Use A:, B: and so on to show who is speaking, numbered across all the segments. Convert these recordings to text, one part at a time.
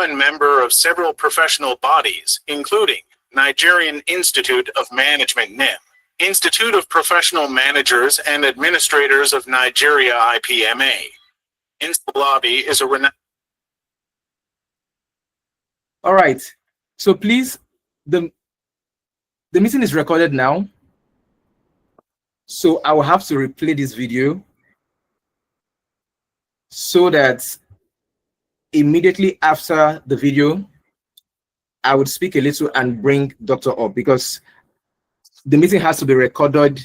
A: and member of several professional bodies, including Nigerian Institute of Management (NIM), Institute of Professional Managers and Administrators of Nigeria (IPMA). Owolabi is a renowned.
B: All right. So please, the meeting is recorded now. So I will have to replay this video so that immediately after the video, I would speak a little and bring Dr. up, because the meeting has to be recorded.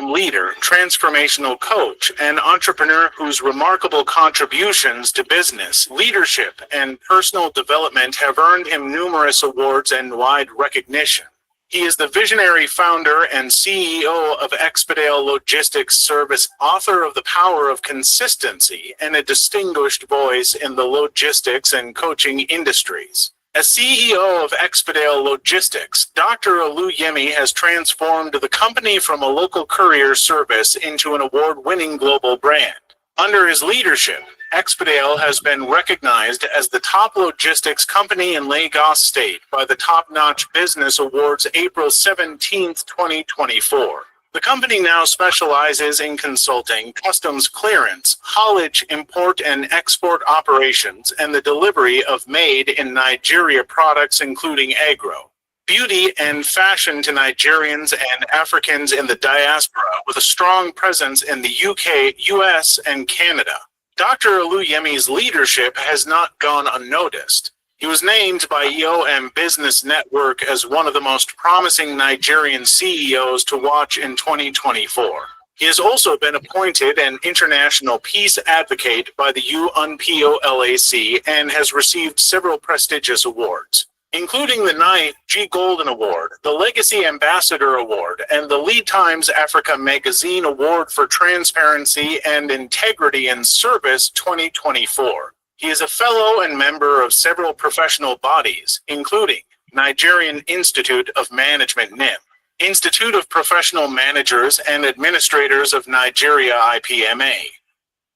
A: Leader, transformational coach, and entrepreneur whose remarkable contributions to business, leadership, and personal development have earned him numerous awards and wide recognition. He is the visionary founder and CEO of Expidale Logistics Service, author of The Power of Consistency, and a distinguished voice in the logistics and coaching industries. As CEO of Expidale Logistics, Dr. Oluyemi has transformed the company from a local courier service into an award-winning global brand. Under his leadership, Expidale has been recognized as the top logistics company in Lagos State by the Top Notch Business Awards April 17, 2024. The company now specializes in consulting, customs clearance, haulage, import and export operations, and the delivery of made in Nigeria products including agro, beauty, and fashion to Nigerians and Africans in the diaspora, with a strong presence in the UK, US, and Canada. Dr. Oluyemi's leadership has not gone unnoticed. He was named by EOM Business Network as one of the most promising Nigerian CEOs to watch in 2024. He has also been appointed an international peace advocate by the UNPOLAC and has received several prestigious awards, including the 9th G Golden Award, the Legacy Ambassador Award, and the Lead Times Africa Magazine Award for Transparency and Integrity in Service 2024. He is a fellow and member of several professional bodies, including Nigerian Institute of Management (NIM), Institute of Professional Managers and Administrators of Nigeria (IPMA),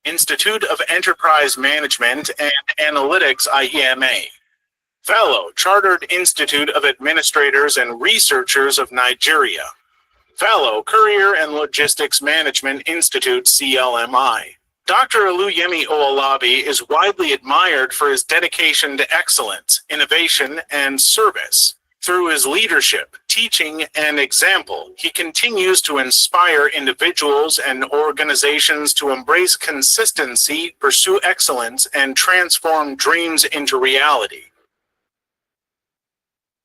A: Institute of Enterprise Management and Analytics (IEMA), Fellow, Chartered Institute of Administrators and Researchers of Nigeria, Fellow, Courier and Logistics Management Institute (CLMI). Dr. Oluyemi Owolabi is widely admired for his dedication to excellence, innovation, and service. Through his leadership, teaching, and example, he continues to inspire individuals and organizations to embrace consistency, pursue excellence, and transform dreams into reality.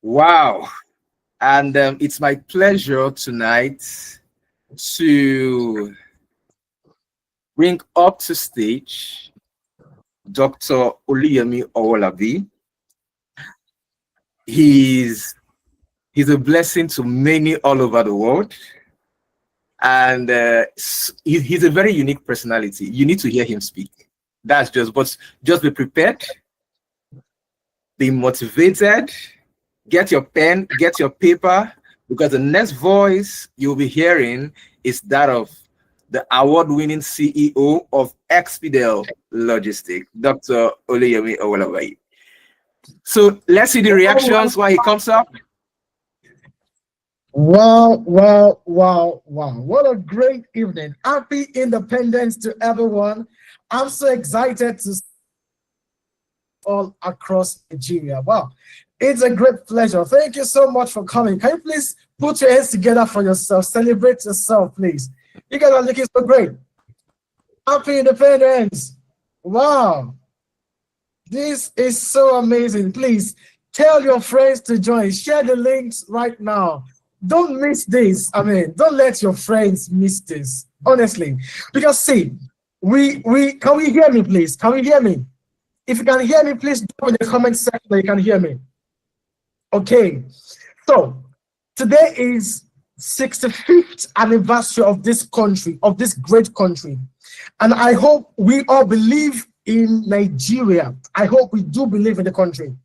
B: Wow. And it's my pleasure tonight to bring up to stage Dr. Oluyemi Owolabi. He's a blessing to many all over the world, and he's a very unique personality. You need to hear him speak. But just be prepared, be motivated, get your pen, get your paper, because the next voice you'll be hearing is that of the award-winning CEO of Expidale Logistics, Dr. Oluyemi Owolabi. So let's see the reactions while he comes up.
C: Wow, wow, wow, wow. What a great evening. Happy Independence to everyone. I'm so excited to see all across Nigeria. Wow, it's a great pleasure. Thank you so much for coming. Can you please put your hands together for yourself? Celebrate yourself, please. You guys are looking so great. Happy Independence. Wow. This is so amazing. Please tell your friends to join. Share the links right now. Don't miss this. I mean, don't let your friends miss this. Honestly. Because see, can we hear me, please? Can we hear me? If you can hear me, please drop in the comment section that you can hear me. Okay. So today is 65th anniversary of this country, of this great country. And I hope we all believe in Nigeria. I hope we do believe in the country,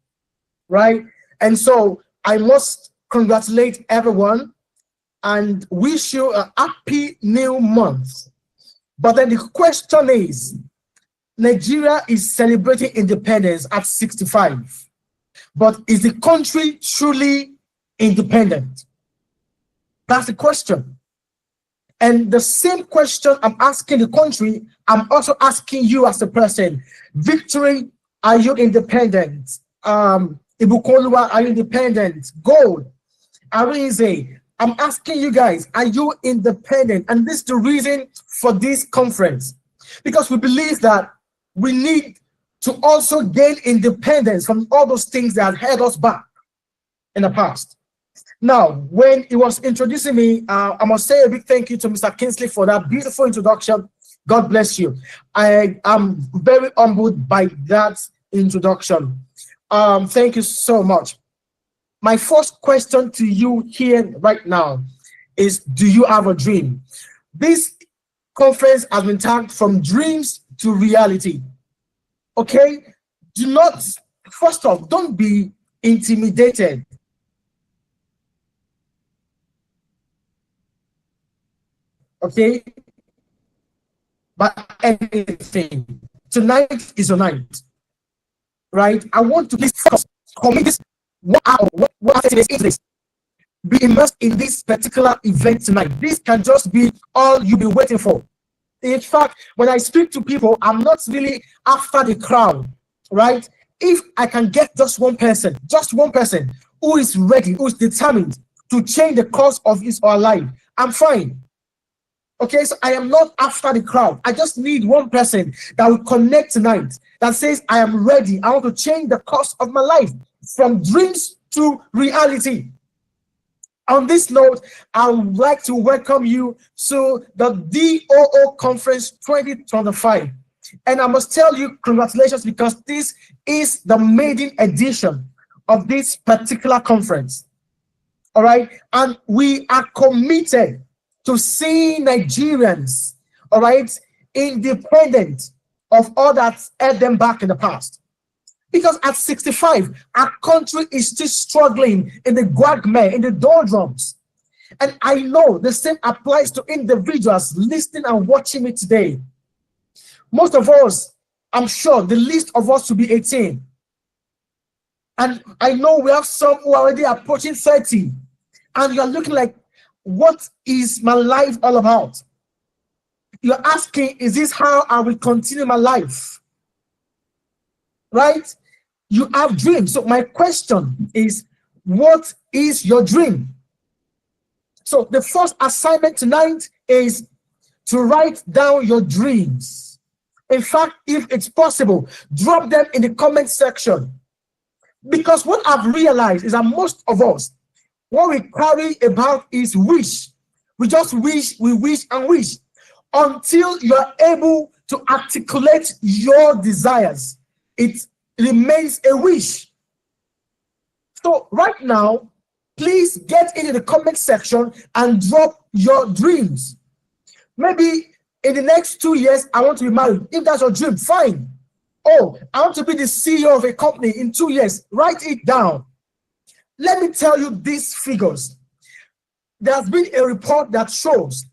C: right? And so I must congratulate everyone and wish you a happy new month. But then the question is, Nigeria is celebrating independence at 65, but is the country truly independent? That's the question. And the same question I'm asking the country, I'm also asking you as a person. Victory, are you independent? Ibukolua, are you independent? Gold, Arize, I'm asking you guys, are you independent? And this is the reason for this conference, because we believe that we need to also gain independence from all those things that held us back in the past. Now, when he was introducing me, I must say a big thank you to Mr. Kingsley for that beautiful introduction. God bless you. I am very humbled by that introduction. Thank you so much. My first question to you here right now is, do you have a dream? This conference has been tagged from dreams to reality. Okay? Do not, first off, don't be intimidated. Okay? But anything. Tonight is your night. Right? I want to please focus. Commit this 1 hour, what into this. Be immersed in this particular event tonight. This can just be all you've been waiting for. In fact, when I speak to people, I'm not really after the crowd, right? If I can get just one person who is ready, who is determined to change the course of his or her life, I'm fine. Okay, so I am not after the crowd. I just need one person that will connect tonight, that says, I am ready. I want to change the course of my life from dreams to reality. On this note, I would like to welcome you to the DOO Conference 2025. And I must tell you, congratulations, because this is the maiden edition of this particular conference. All right. And we are committed to seeing Nigerians, all right, independent of all that held them back in the past. Because at 65, our country is still struggling in the quagmire, in the doldrums. And I know the same applies to individuals listening and watching me today. Most of us, I'm sure, the least of us will be 18. And I know we have some who are already approaching 30. And you're looking like, what is my life all about? You're asking, is this how I will continue my life? Right? You have dreams. So my question is, what is your dream? So the first assignment tonight is to write down your dreams. In fact, if it's possible, drop them in the comment section. Because what I've realized is that most of us, what we carry about is wish. We just wish, we wish and wish until you're able to articulate your desires. It remains a wish. So right now, please get into the comment section and drop your dreams. Maybe in the next 2 years, I want to be married. If that's your dream, fine. Oh, I want to be the CEO of a company in 2 years. Write it down. Let me tell you these figures. There's been a report that shows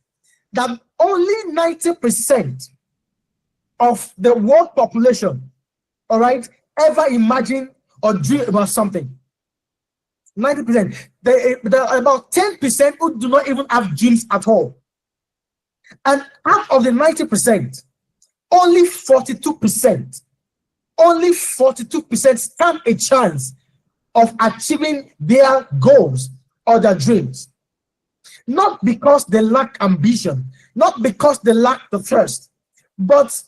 C: that only 90% of the world population, all right, ever imagine or dream about something. 90%. There are about 10% who do not even have dreams at all. And out of the 90%, only 42% stand a chance of achieving their goals or their dreams. Not because they lack ambition, not because they lack the thirst, but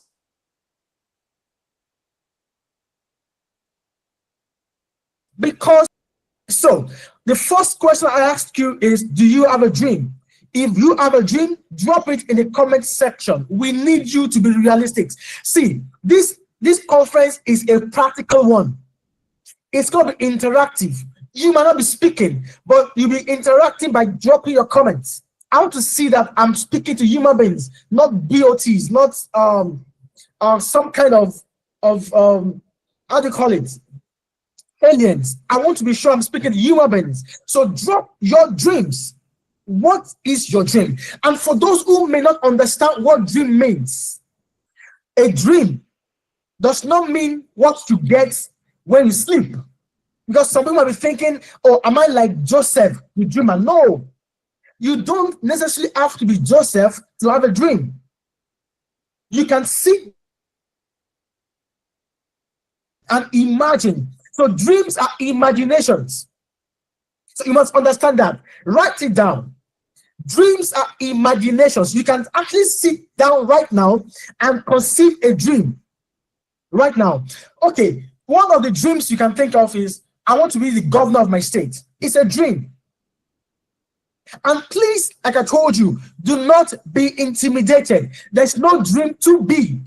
C: because. So the first question I ask you is, do you have a dream? If you have a dream, drop it in the comment section. We need you to be realistic. See, this conference is a practical one. It's going to be interactive. You might not be speaking, but you'll be interacting by dropping your comments. I want to see that I'm speaking to human beings, not BOTs, not some kind of how do you call it? Aliens. I want to be sure I'm speaking to human beings. So drop your dreams. What is your dream? And for those who may not understand what dream means, a dream does not mean what you get when you sleep. Because some people might be thinking, oh, am I like Joseph, the dreamer? No, you don't necessarily have to be Joseph to have a dream. You can see and imagine. So dreams are imaginations. So you must understand that. Write it down. Dreams are imaginations. You can actually sit down right now and conceive a dream right now. Okay, one of the dreams you can think of is, I want to be the governor of my state. It's a dream. And please, like I told you, do not be intimidated. There's no dream too big.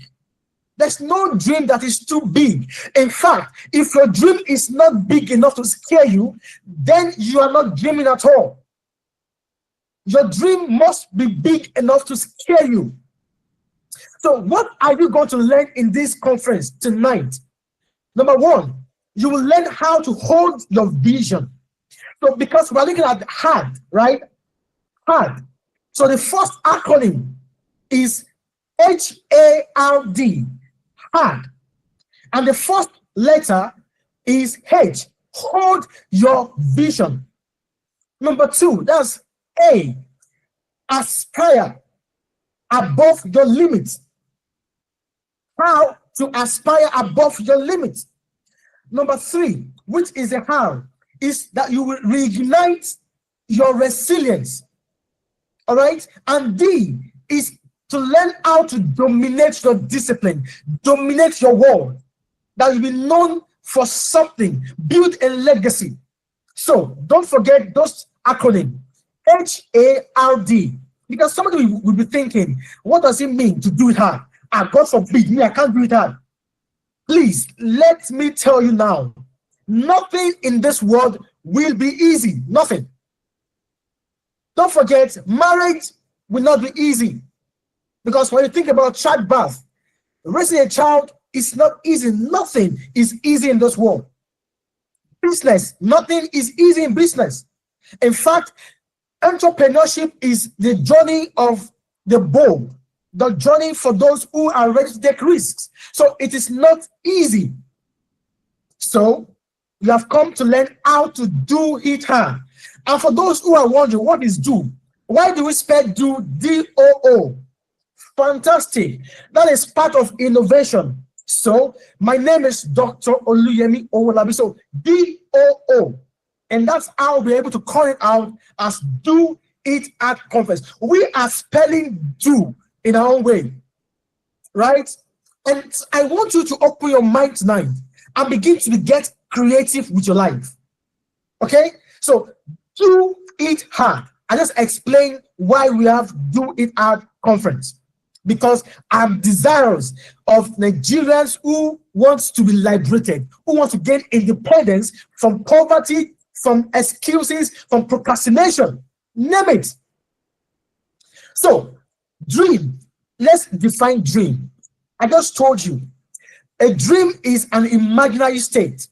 C: There's no dream that is too big. In fact, if your dream is not big enough to scare you, then you are not dreaming at all. Your dream must be big enough to scare you. So what are you going to learn in this conference tonight? Number one, you will learn how to hold your vision. So because we're looking at HARD, right? HARD. So the first acronym is HARD. HARD. And the first letter is H. Hold your vision. Number two, that's A. Aspire above your limits. How to aspire above your limits. Number three, which is a how, is that you will reignite your resilience. All right. And D is to learn how to dominate your discipline, dominate your world, that you'll be known for something, build a legacy. So don't forget those acronyms, HARD, because somebody will be thinking, what does it mean to do it hard? God forbid me, I can't do it hard. Please, let me tell you now, nothing in this world will be easy. Nothing. Don't forget, marriage will not be easy. Because when you think about childbirth, raising a child is not easy. Nothing is easy in this world. Business, nothing is easy in business. In fact, entrepreneurship is the journey of the bold, the journey for those who are ready to take risks. So it is not easy. So you have come to learn how to do it hard. And for those who are wondering, what is do? Why do we spell do? D-O-O. Fantastic. That is part of innovation. So my name is Dr. Oluyemi Owolabi. So D-O-O. And that's how we'll be able to call it out as do it at conference. We are spelling do in our own way. Right? And I want you to open your mind tonight and begin to get creative with your life. Okay? So do it hard. I just explained why we have do it hard conference. Because I'm desirous of Nigerians who want to be liberated, who want to gain independence from poverty, from excuses, from procrastination. Name it. So, dream. Let's define dream. I just told you. A dream is an imaginary state.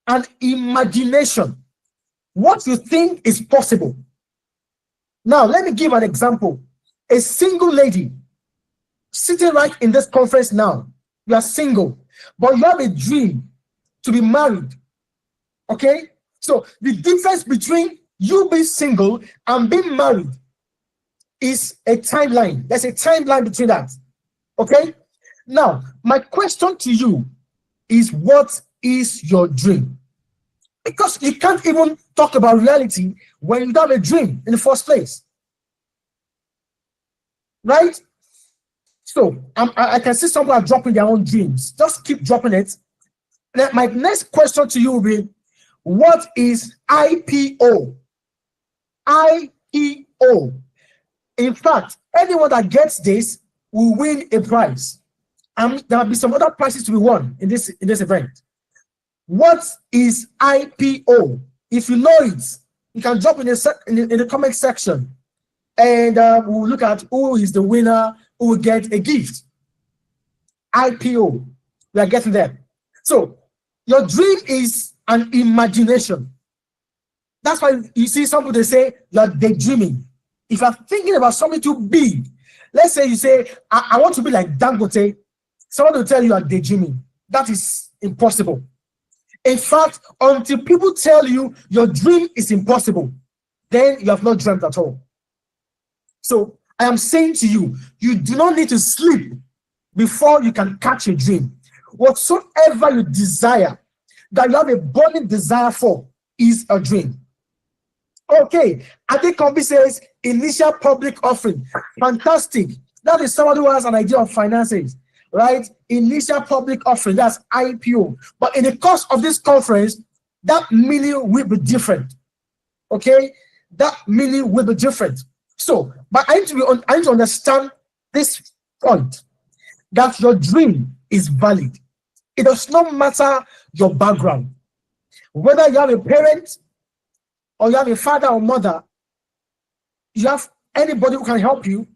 C: An imagination. What you think is possible. Now, let me give an example. A single lady sitting right in this conference now, you are single, but you have a dream to be married. Okay? So the difference between you being single and being married is a timeline. There's a timeline between that. Okay? Now, my question to you is, what is your dream? Because you can't even talk about reality when you don't have a dream in the first place. Right? So I can see some people are dropping their own dreams. Just keep dropping it. Now, my next question to you will be, what is IPO? IPO. In fact, anyone that gets this will win a prize. And there will be some other prizes to be won in this event. What is IPO? If you know it, you can drop in the comment section. And we'll look at who is the winner, who will get a gift. IPO. We are getting there. So, your dream is an imagination. That's why you see some people, they say you're daydreaming. If you're thinking about something too big, let's say you say, I want to be like Dangote, someone will tell you are daydreaming. That is impossible. In fact, until people tell you your dream is impossible, then you have not dreamt at all. So I am saying to you, you do not need to sleep before you can catch a dream. Whatsoever you desire, that you have a burning desire for, is a dream. Okay, Adekombi says initial public offering. Fantastic. That is someone who has an idea of finances, right? Initial public offering, that's IPO. But in the course of this conference, that meaning will be different. Okay, that meaning will be different. So, but I need to understand this point, that your dream is valid. It does not matter your background, whether you have a parent or you have a father or mother, you have anybody who can help you,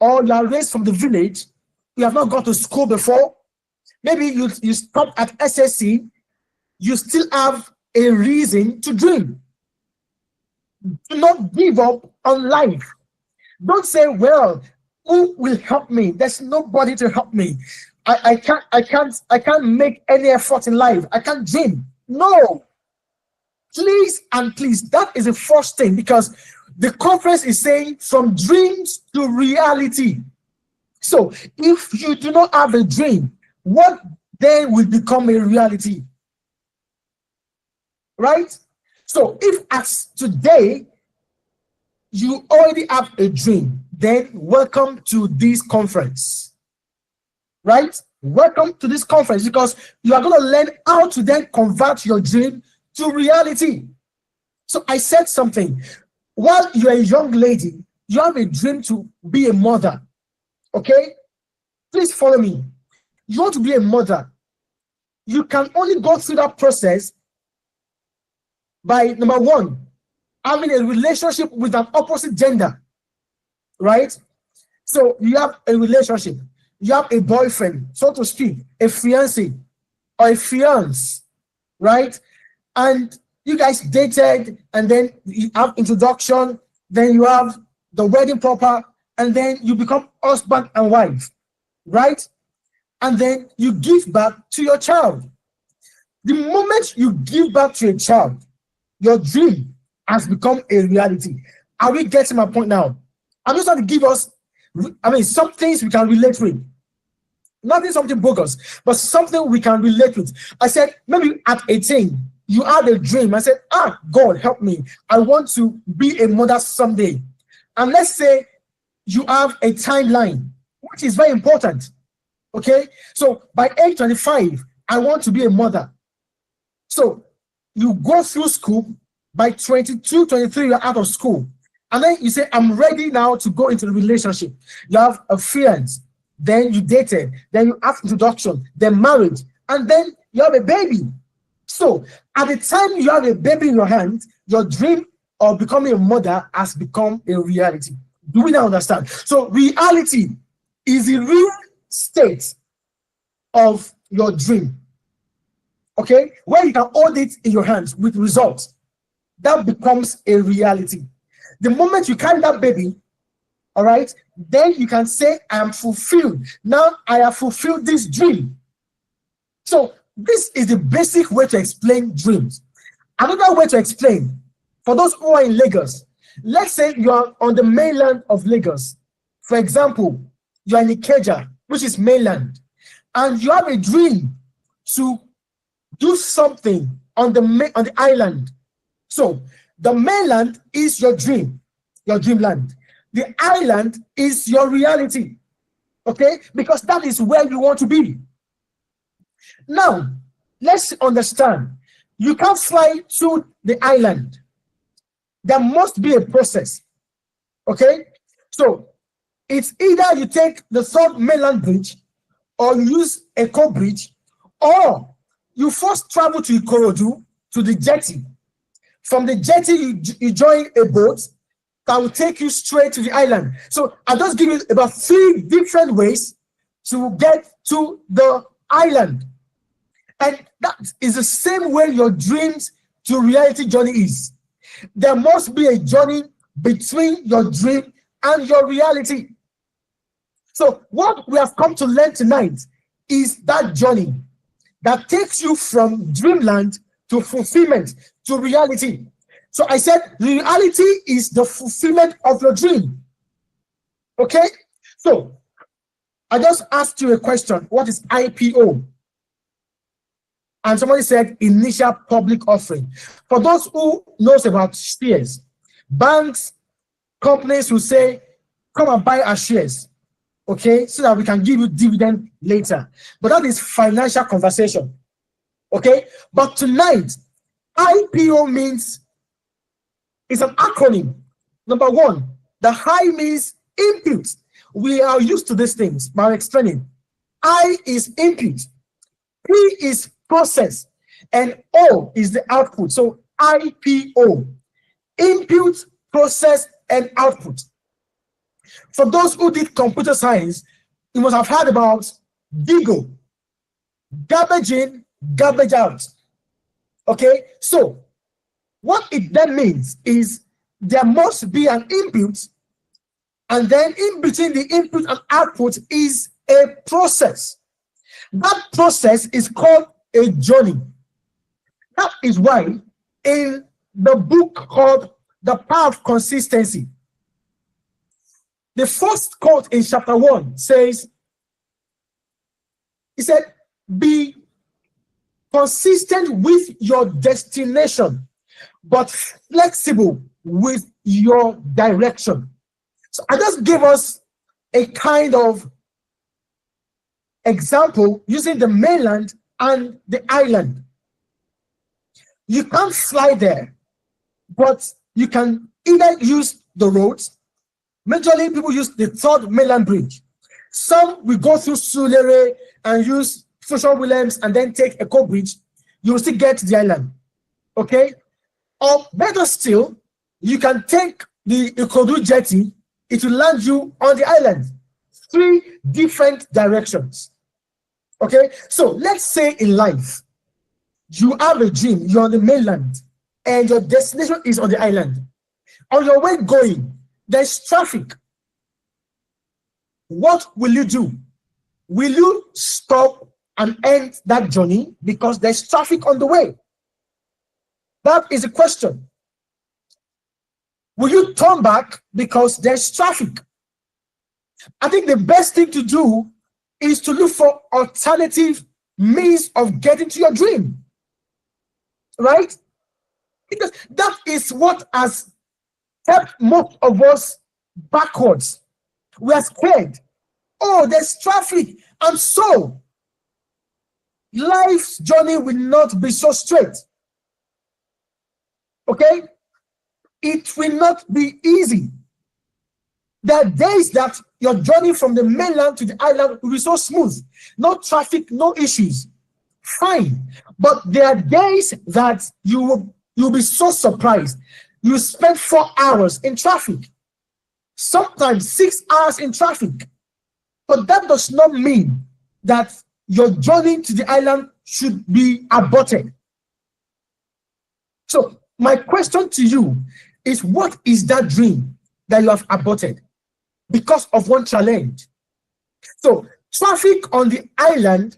C: or you are raised from the village, you have not gone to school before, maybe you stopped at SSC, you still have a reason to dream. Do not give up on life. Don't say, well, who will help me? There's nobody to help me. I can't make any effort in life. I can't dream. No. Please and please, that is the first thing, because the conference is saying from dreams to reality. So if you do not have a dream, what then will become a reality? Right? So if as today you already have a dream, then welcome to this conference. Right? Welcome to this conference, because you are going to learn how to then convert your dream to reality. So I said something. While you're a young lady, you have a dream to be a mother. Okay? Please follow me. You want to be a mother. You can only go through that process by, number one, having a relationship with an opposite gender. Right? So you have a relationship. You have a boyfriend, so to speak, a fiancé or a fiance, right? And you guys dated, and then you have introduction, then you have the wedding proper, and then you become husband and wife, right? And then you give birth to your child. The moment you give birth to a child, your dream has become a reality. Are we getting my point now? I'm just trying to give us, some things we can relate with. Nothing something bogus, but something we can relate with. I said, maybe at 18, you had a dream. I said, God, help me. I want to be a mother someday. And let's say you have a timeline, which is very important. Okay? So by age 25, I want to be a mother. So you go through school. By 22, 23, you're out of school. And then you say, I'm ready now to go into a relationship. You have a fiance. Then you dated, then you have introduction, then marriage, and then you have a baby. So at the time you have a baby in your hand, your dream of becoming a mother has become a reality. Do we now understand? So reality is the real state of your dream. Okay? Where you can hold it in your hands with results. That becomes a reality. The moment you carry that baby, all right, then you can say, I am fulfilled. Now I have fulfilled this dream. So this is the basic way to explain dreams. Another way to explain, for those who are in Lagos, let's say you are on the mainland of Lagos. For example, you are in Ikeja, which is mainland, and you have a dream to do something on the island. So the mainland is your dream, your dreamland. The island is your reality, okay? Because that is where you want to be. Now, let's understand. You can't fly to the island. There must be a process, okay? So, it's either you take the third mainland bridge, or you use Eco Bridge, or you first travel to Ikorodu, to the jetty. From the jetty, you join a boat that will take you straight to the island. So I'll just give you about 3 different ways to get to the island. And that is the same way your dreams to reality journey is. There must be a journey between your dream and your reality. So what we have come to learn tonight is that journey that takes you from dreamland to fulfillment to reality. So I said reality is the fulfillment of your dream. Okay? So I just asked you a question. What is IPO? And somebody said initial public offering. For those who knows about shares, banks, companies will say, come and buy our shares, okay, so that we can give you dividend later. But that is financial conversation, okay? But tonight, IPO means, it's an acronym. Number one, the I means input. We are used to these things, but I'm explaining. I is input, P is process, and O is the output. So IPO, input, process, and output. For those who did computer science, you must have heard about GIGO, garbage in, garbage out. Okay, so what it then means is there must be an input, and then in between the input and output is a process. That process is called a journey. That is why in the book called The Power of Consistency, the first quote in chapter 1 says, he said, be consistent with your destination, but flexible with your direction. So I just gave us a kind of example using the mainland and the island. You can't fly there, but you can either use the roads. Majorly, people use the third mainland bridge. Some will go through Sulere and use Fushon Williams and then take a coal bridge. You will still get to the island. Okay? Or better still, you can take the Ikodu jetty. It will land you on the island. 3 different directions. Okay? So let's say in life, you have a dream, you're on the mainland, and your destination is on the island. On your way going, there's traffic. What will you do? Will you stop and end that journey because there's traffic on the way? That is a question. Will you turn back because there's traffic? I think the best thing to do is to look for alternative means of getting to your dream. Right? Because that is what has kept most of us backwards. We are scared. Oh, there's traffic. And so, life's journey will not be so straight. Okay? It will not be easy. There are days that your journey from the mainland to the island will be so smooth. No traffic, no issues. Fine. But there are days that you'll be so surprised. You spend 4 hours in traffic. Sometimes 6 hours in traffic. But that does not mean that your journey to the island should be aborted. So my question to you is, what is that dream that you have aborted because of one challenge? So traffic on the island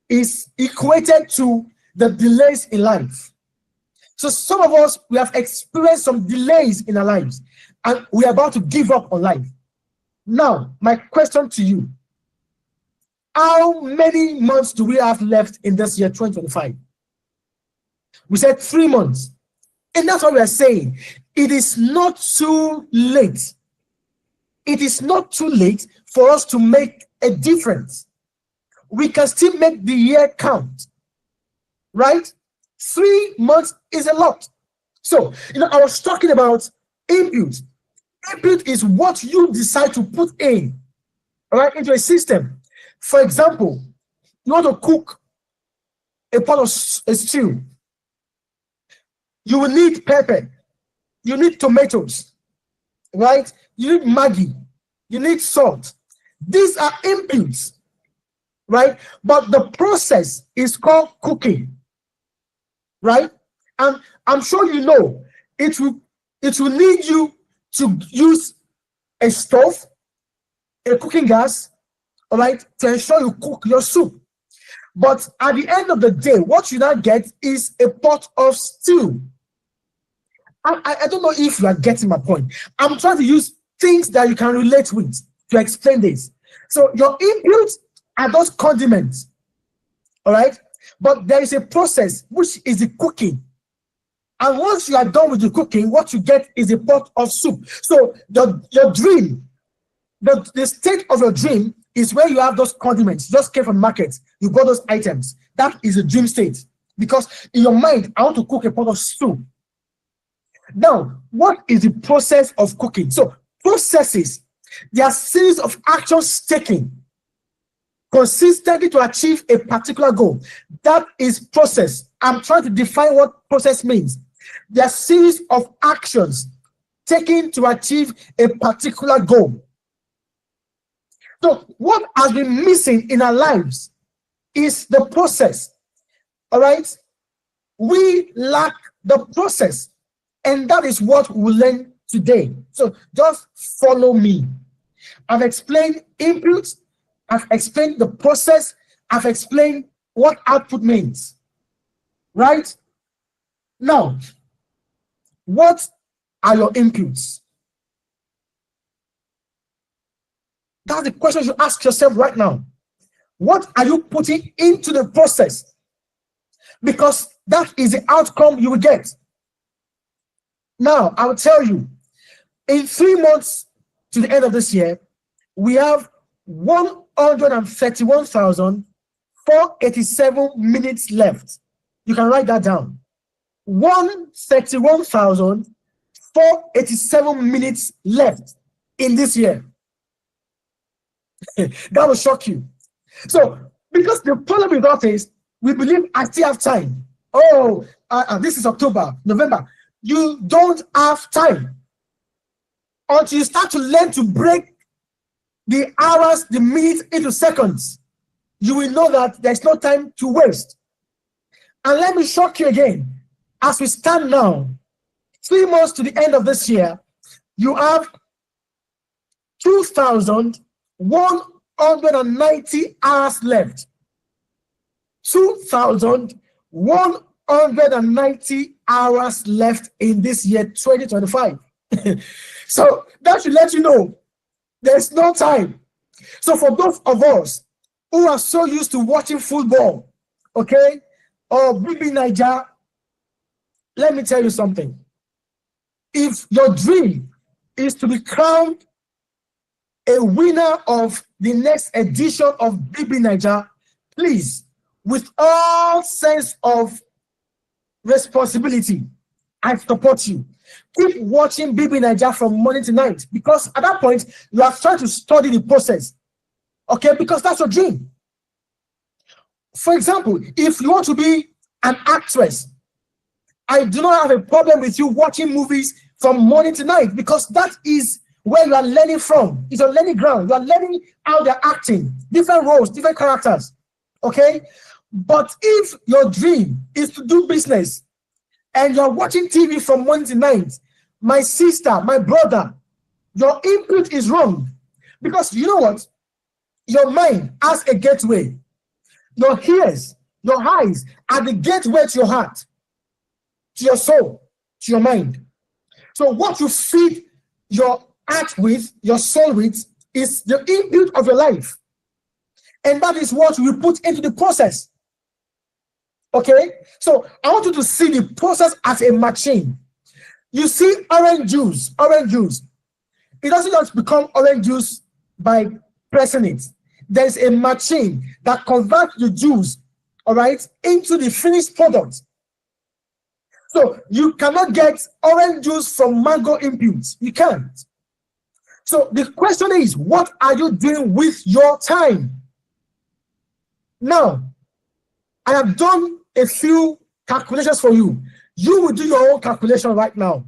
C: is equated to the delays in life. So some of us, we have experienced some delays in our lives, and we are about to give up on life. Now, my question to you, how many months do we have left in this year, 2025? We said 3 months. And that's what we are saying. It is not too late. It is not too late for us to make a difference. We can still make the year count. Right? 3 months is a lot. So, I was talking about input. Input is what you decide to put in, all right, into a system. For example, you want to cook a pot of a stew. You will need pepper. You need tomatoes, right? You need Maggi. You need salt. These are inputs, right? But the process is called cooking, right? And I'm sure you know it will need you to use a stove, a cooking gas, all right, to ensure you cook your soup. But at the end of the day, what you now get is a pot of stew. I don't know if you are getting my point. I'm trying to use things that you can relate with to explain this. So your inputs are those condiments, all right? But there is a process, which is the cooking. And once you are done with the cooking, what you get is a pot of soup. So your dream, the state of your dream is where you have those condiments. You just came from the market, you bought those items. That is a dream state. Because in your mind, I want to cook a pot of soup. Now, what is the process of cooking? So, processes, there are series of actions taken consistently to achieve a particular goal. That is process. I'm trying to define what process means. There are series of actions taken to achieve a particular goal. So, what has been missing in our lives is the process. All right? We lack the process. And that is what we'll learn today. So just follow me. I've explained inputs. I've explained the process. I've explained what output means. Right? Now, what are your inputs? That's the question you ask yourself right now. What are you putting into the process? Because that is the outcome you will get. Now, I will tell you, in 3 months to the end of this year, we have 131,487 minutes left. You can write that down. 131,487 minutes left in this year. That will shock you. So, because the problem with that is, we believe I still have time. Oh, this is October, November. You don't have time until you start to learn to break the hours, the minutes into seconds. You will know that there's no time to waste. And let me shock you again. As we stand now, 3 months to the end of this year, you have 2,190 hours left. 2,190 hours left in this year 2025. So that should let you know there's no time. So for those of us who are so used to watching football, okay, or BB Niger, let me tell you something. If your dream is to become a winner of the next edition of BB Niger, please, with all sense of responsibility, I support you. Keep watching BB Niger from morning to night, because at that point you are trying to study the process, okay? Because that's your dream. For example, if you want to be an actress, I do not have a problem with you watching movies from morning to night, because that is where you are learning from. It's a learning ground. You are learning how they're acting, different roles, different characters, okay? But if your dream is to do business and you're watching TV from morning to night, my sister, my brother, your input is wrong. Because you know what? Your mind has a gateway. Your ears, your eyes are the gateway to your heart, to your soul, to your mind. So what you feed your heart with, your soul with, is the input of your life. And that is what you put into the process. Okay? So I want you to see the process as a machine. You see orange juice. It doesn't just become orange juice by pressing it. There's a machine that converts the juice, all right, into the finished product. So you cannot get orange juice from mango inputs. You can't. So the question is, what are you doing with your time? Now, I have done a few calculations for you. You will do your own calculation right now.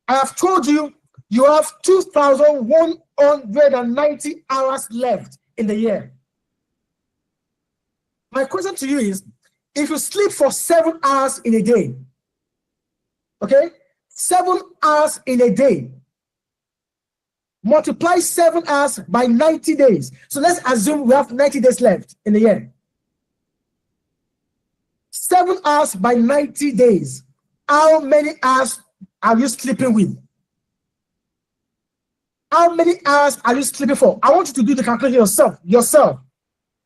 C: I have told you you have 2,190 hours left in the year. My question to you is, if you sleep for 7 hours in a day, Okay? 7 hours in a day. Multiply 7 hours by 90 days. So let's assume we have 90 days left in the year. 7 hours by 90 days. How many hours are you sleeping with? How many hours are you sleeping for? I want you to do the calculation yourself,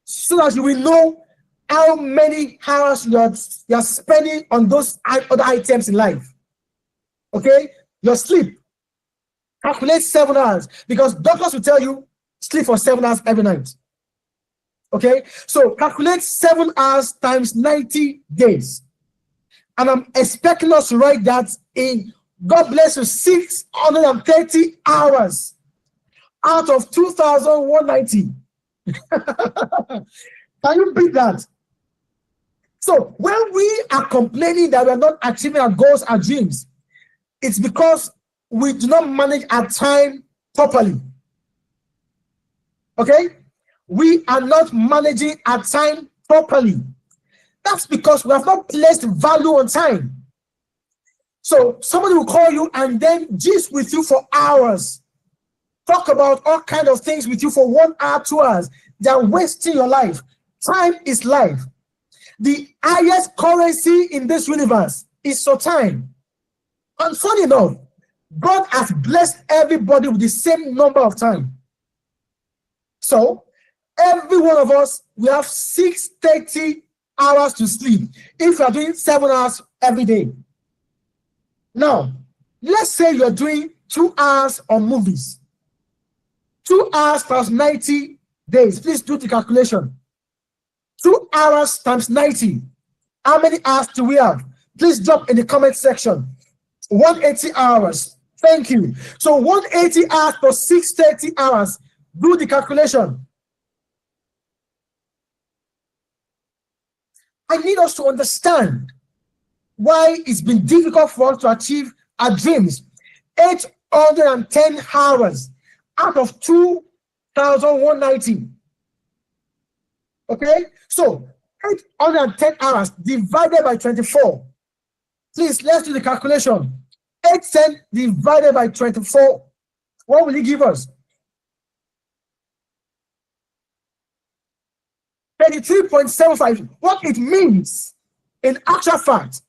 C: so that you will know how many hours you're spending on those other items in life. Okay? Your sleep. Calculate 7 hours, because doctors will tell you sleep for 7 hours every night. Okay? So calculate 7 hours times 90 days. And I'm expecting us to write that in, God bless you, 630 hours out of 2,190. Can you beat that? So when we are complaining that we are not achieving our goals, our dreams, it's because we do not manage our time properly. Okay? We are not managing our time properly. That's because we have not placed value on time. So somebody will call you and then gist with you for hours. Talk about all kinds of things with you for 1 hour, 2 hours. They are wasting your life. Time is life. The highest currency in this universe is your time. And funny enough, God has blessed everybody with the same number of time. So every one of us, we have 630 hours to sleep if you are doing 7 hours every day. Now, let's say you're doing 2 hours on movies. 2 hours plus 90 days. Please do the calculation. 2 hours times 90. How many hours do we have? Please drop in the comment section. 180 hours. Thank you. So 180 hours plus 630 hours. Do the calculation. I need us to understand why it's been difficult for us to achieve our dreams. 810 hours out of 2,190. Okay? So 810 hours divided by 24. Please, let's do the calculation. 810 divided by 24. What will it give us? 33.75. What it means, in actual fact,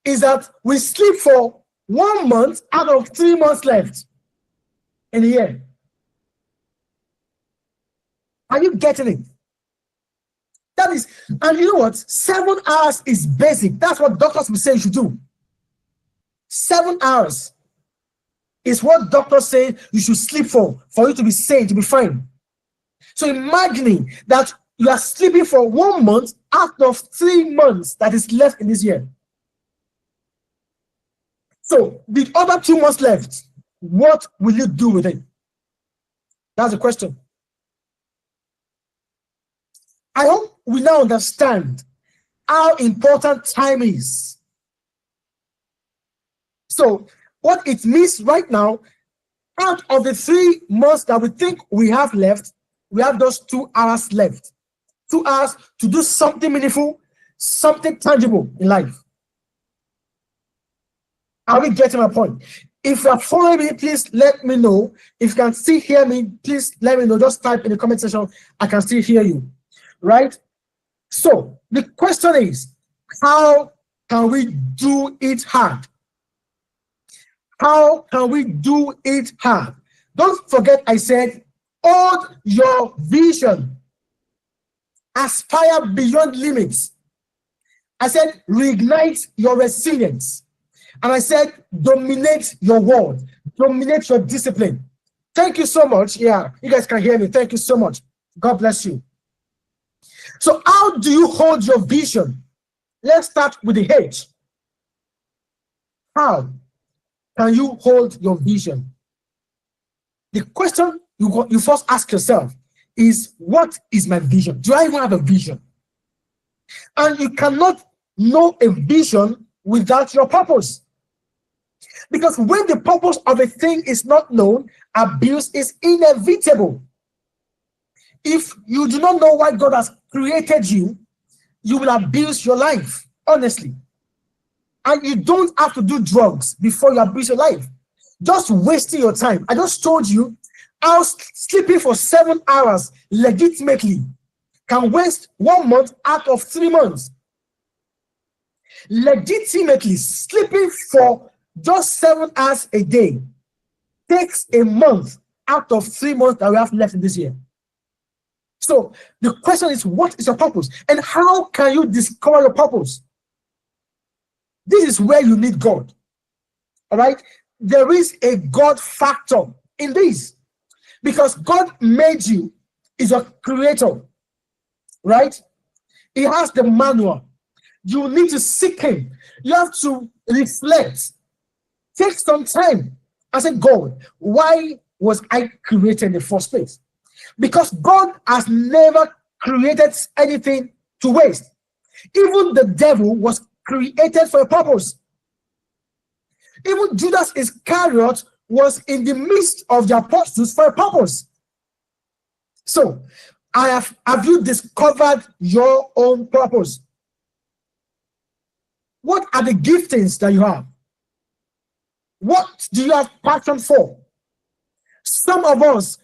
C: is that we sleep for 1 month out of 3 months left in a year. Are you getting it? That is, and you know what? 7 hours is basic. That's what doctors will say you should do. 7 hours is what doctors say you should sleep for you to be sane, to be fine. So imagining that you are sleeping for 1 month out of 3 months that is left in this year. So the other 2 months left, what will you do with it? That's the question. I hope we now understand how important time is. So what it means right now, out of the 3 months that we think we have left, we have those 2 hours left. 2 hours to do something meaningful, something tangible in life. Are we getting my point? If you are following me, please let me know. If you can still hear me, please let me know. Just type in the comment section. I can still hear you. Right? So the question is, how can we do it hard? How can we do it hard? Don't forget I said, hold your vision. Aspire beyond limits. I said, reignite your resilience. And I said, dominate your world. Dominate your discipline. Thank you so much. Yeah, you guys can hear me. Thank you so much. God bless you. So how do you hold your vision? Let's start with the H. How can you hold your vision? The question you first ask yourself is, what is my vision? Do I even have a vision? And you cannot know a vision without your purpose. Because when the purpose of a thing is not known, abuse is inevitable. If you do not know why God has created you, you will abuse your life, honestly. And you don't have to do drugs before you abuse your life. Just wasting your time. I just told you how sleeping for 7 hours legitimately can waste 1 month out of 3 months. Legitimately sleeping for just 7 hours a day takes a month out of 3 months that we have left in this year. So the question is, what is your purpose? And how can you discover your purpose? This is where you need God. All right? There is a God factor in this. Because God made you, is your creator. Right? He has the manual. You need to seek him. You have to reflect. Take some time and say, God, why was I created in the first place? Because God has never created anything to waste. Even the devil was created for a purpose. Even Judas Iscariot was in the midst of the apostles for a purpose. So, have you discovered your own purpose? What are the giftings that you have? What do you have passion for? Some of us,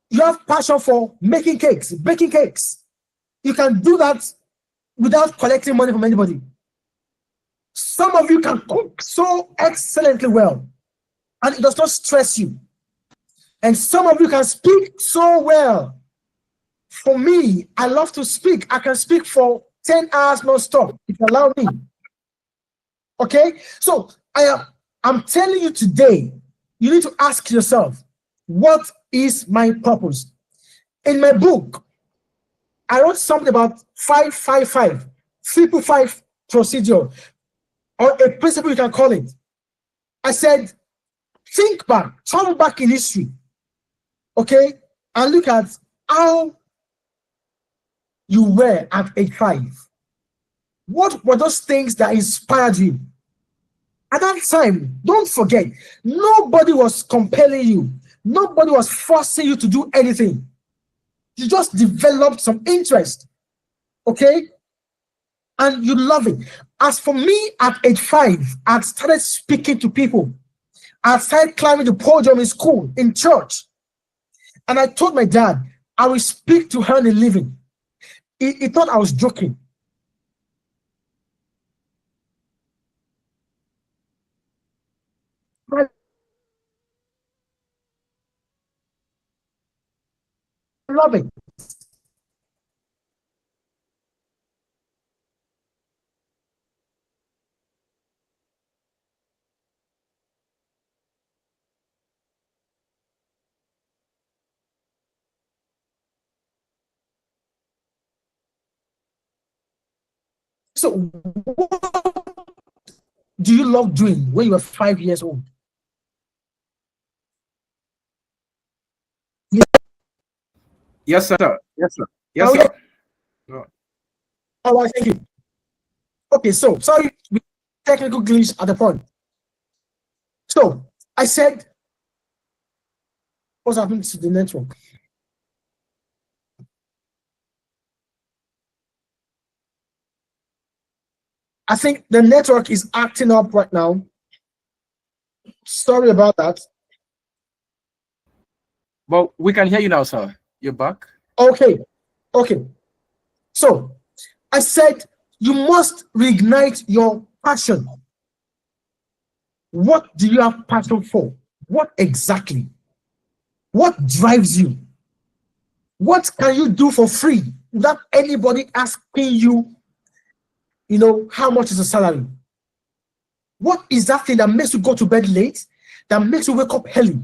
C: you have passion for making cakes, baking cakes. You can do that without collecting money from anybody. Some of you can cook so excellently well, and it does not stress you. And some of you can speak so well. For me, I love to speak. I can speak for 10 hours non-stop, if you allow me. Okay? So I'm telling you today, you need to ask yourself, what is my purpose? In my book, I wrote something about 555, 555 procedure, or a principle you can call it. I said, think back, travel back in history, okay, and look at how you were at age 5. What were those things that inspired you? At that time, don't forget, nobody was compelling you. Nobody was forcing you to do anything. You just developed some interest, okay? And you love it. As for me, at age 5, I started speaking to people. I started climbing the podium in school, in church. And I told my dad, I will speak to her in a living. He thought I was joking. I love it. So, what do you love doing when you were 5 years old?
B: Yes, sir. Yes, sir. Yes,
C: Okay.
B: sir.
C: All right, thank you. Okay, so sorry, technical glitch at the point. So I said, what's happening to the network? I think the network is acting up right now. Sorry about that.
B: Well, we can hear you now, sir. You're back.
C: Okay. So I said you must reignite your passion. What do you have passion for? What exactly? What drives you? What can you do for free without anybody asking you, how much is the salary? What is that thing that makes you go to bed late, that makes you wake up early?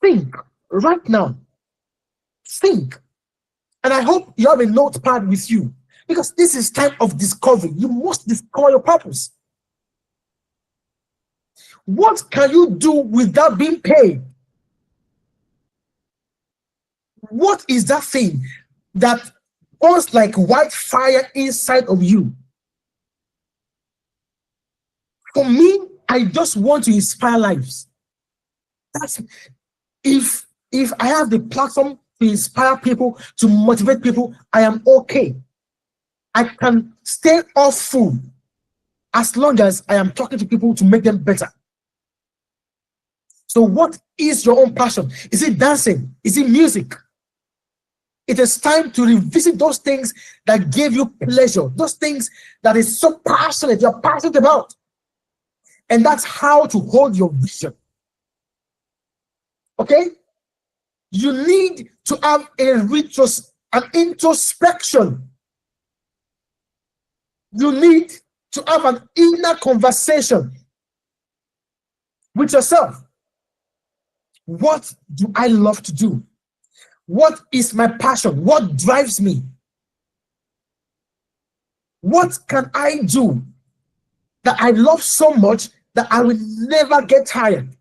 C: Think right now. Think. And I hope you have a notepad with you, because this is time of discovery. You must discover your purpose. What can you do without being paid? What is that thing that burns like white fire inside of you? For me, I just want to inspire lives. That's if I have the platform to inspire people, to motivate people, I am okay. I can stay off food as long as I am talking to people to make them better. So what is your own passion? Is it dancing? Is it music? It is time to revisit those things that gave you pleasure, those things that is so passionate, you're passionate about. And that's how to hold your vision. Okay? You need to have an introspection. You need to have an inner conversation with yourself. What do I love to do? What is my passion? What drives me? What can I do that I love so much that I will never get tired?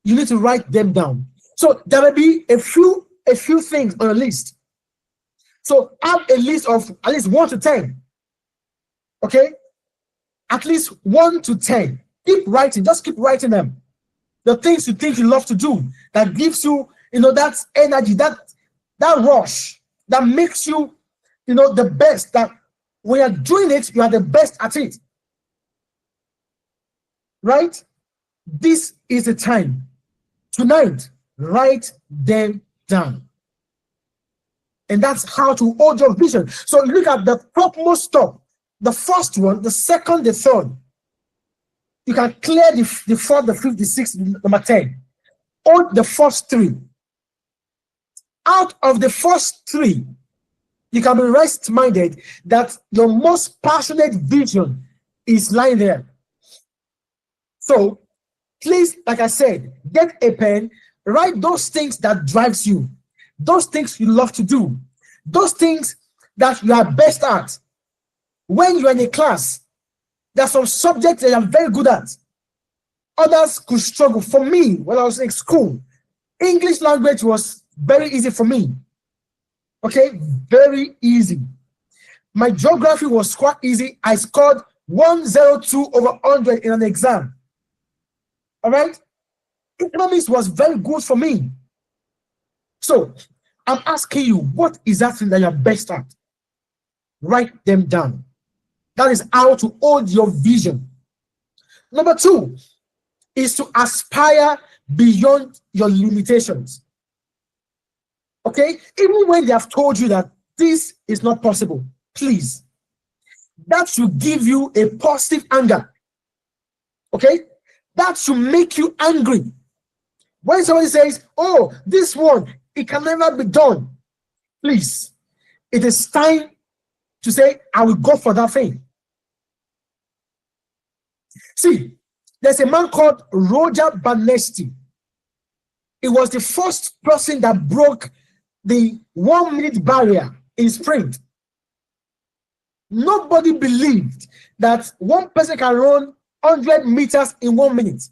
C: You need to write them down. So there will be a few things on a list. So have a list of at least 1 to 10. Okay? At least 1 to 10. Keep writing, just keep writing them. The things you think you love to do that gives you, that energy, that rush that makes you, the best, that when you're doing it, you are the best at it. Right? This is the time. Tonight, write them down. And that's how to hold your vision. So look at the topmost top. The first one, the second, the third. You can clear the fourth, the fifth, the sixth, number 10. Hold the first 3. Out of the first 3, you can be rest-minded that your most passionate vision is lying there. So please, like I said, get a pen, write those things that drives you, those things you love to do, those things that you are best at. When you're in a class, there are some subjects that I'm very good at. Others could struggle. For me, when I was in school, English language was very easy for me. Okay, very easy. My geography was quite easy. I scored 102 over 100 in an exam. All right? Economics was very good for me. So I'm asking you, what is that thing that you're best at? Write them down. That is how to hold your vision. Number 2 is to aspire beyond your limitations. Okay? Even when they have told you that this is not possible, please, that should give you a positive anger. Okay? That should make you angry. When somebody says, oh, this one, it can never be done, please, it is time to say, I will go for that thing. See, there's a man called Roger Bannister. He was the first person that broke the 1-minute barrier in sprint. Nobody believed that one person can run 100 meters in 1 minute.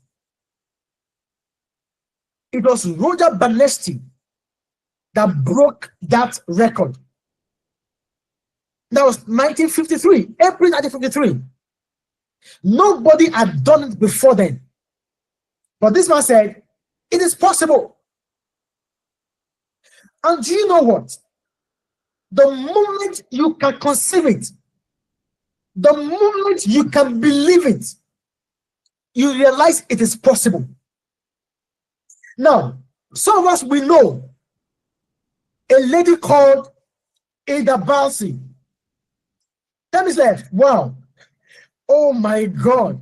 C: It was Roger Bannister that broke that record. That was 1953, April 1953. Nobody had done it before then. But this man said, it is possible. And do you know what? The moment you can conceive it, the moment you can believe it, you realize it is possible. Now, some of us, we know a lady called Ada Balsi. Time is left. Wow. Oh my God.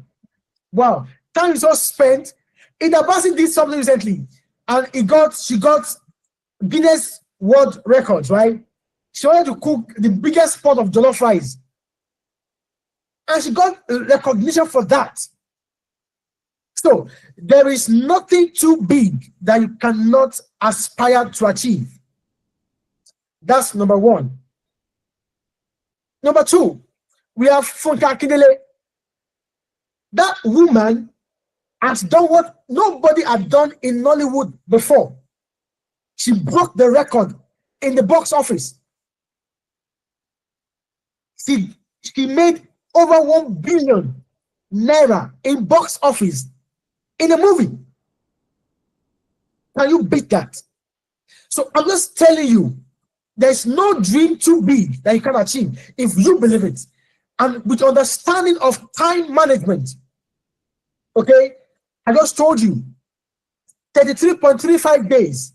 C: Wow. Time is all spent. Ada Balsi did something recently, and she got Guinness World Records, right? She wanted to cook the biggest pot of jollof rice. And she got recognition for that. So there is nothing too big that you cannot aspire to achieve. That's number 1. Number 2, we have Funke Akindele. That woman has done what nobody had done in Nollywood before. She broke the record in the box office. She made over 1 billion naira in box office in a movie. Can you beat that? So I'm just telling you, There's no dream too big that you can achieve if you believe it. And with understanding of time management, okay, I just told you 33.35 days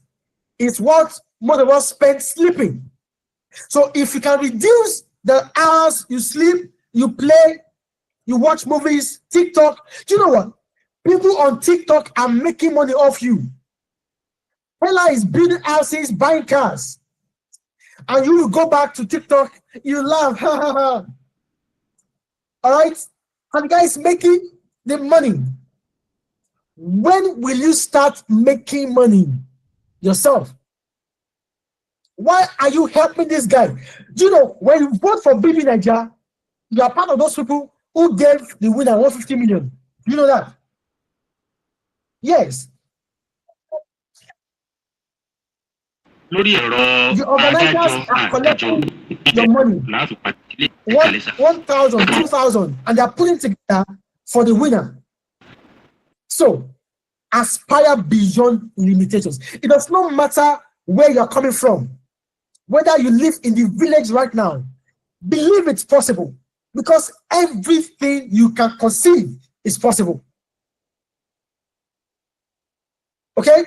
C: is what most of us spend sleeping. So if you can reduce the hours you sleep, you play, you watch movies, TikTok, do you know what? People on TikTok are making money off you. Ella is building houses, buying cars. And you will go back to TikTok, you laugh. All right? And guys, making the money. When will you start making money yourself? Why are you helping this guy? Do you know, when you vote for BB Nigeria, you are part of those people who gave the winner 150 million. Do you know that? Yes. The organizers are collecting your money. 1,000, 2,000, and they are putting together for the winner. So, aspire beyond limitations. It does not matter where you're coming from. Whether you live in the village right now, believe it's possible, because everything you can conceive is possible. Okay?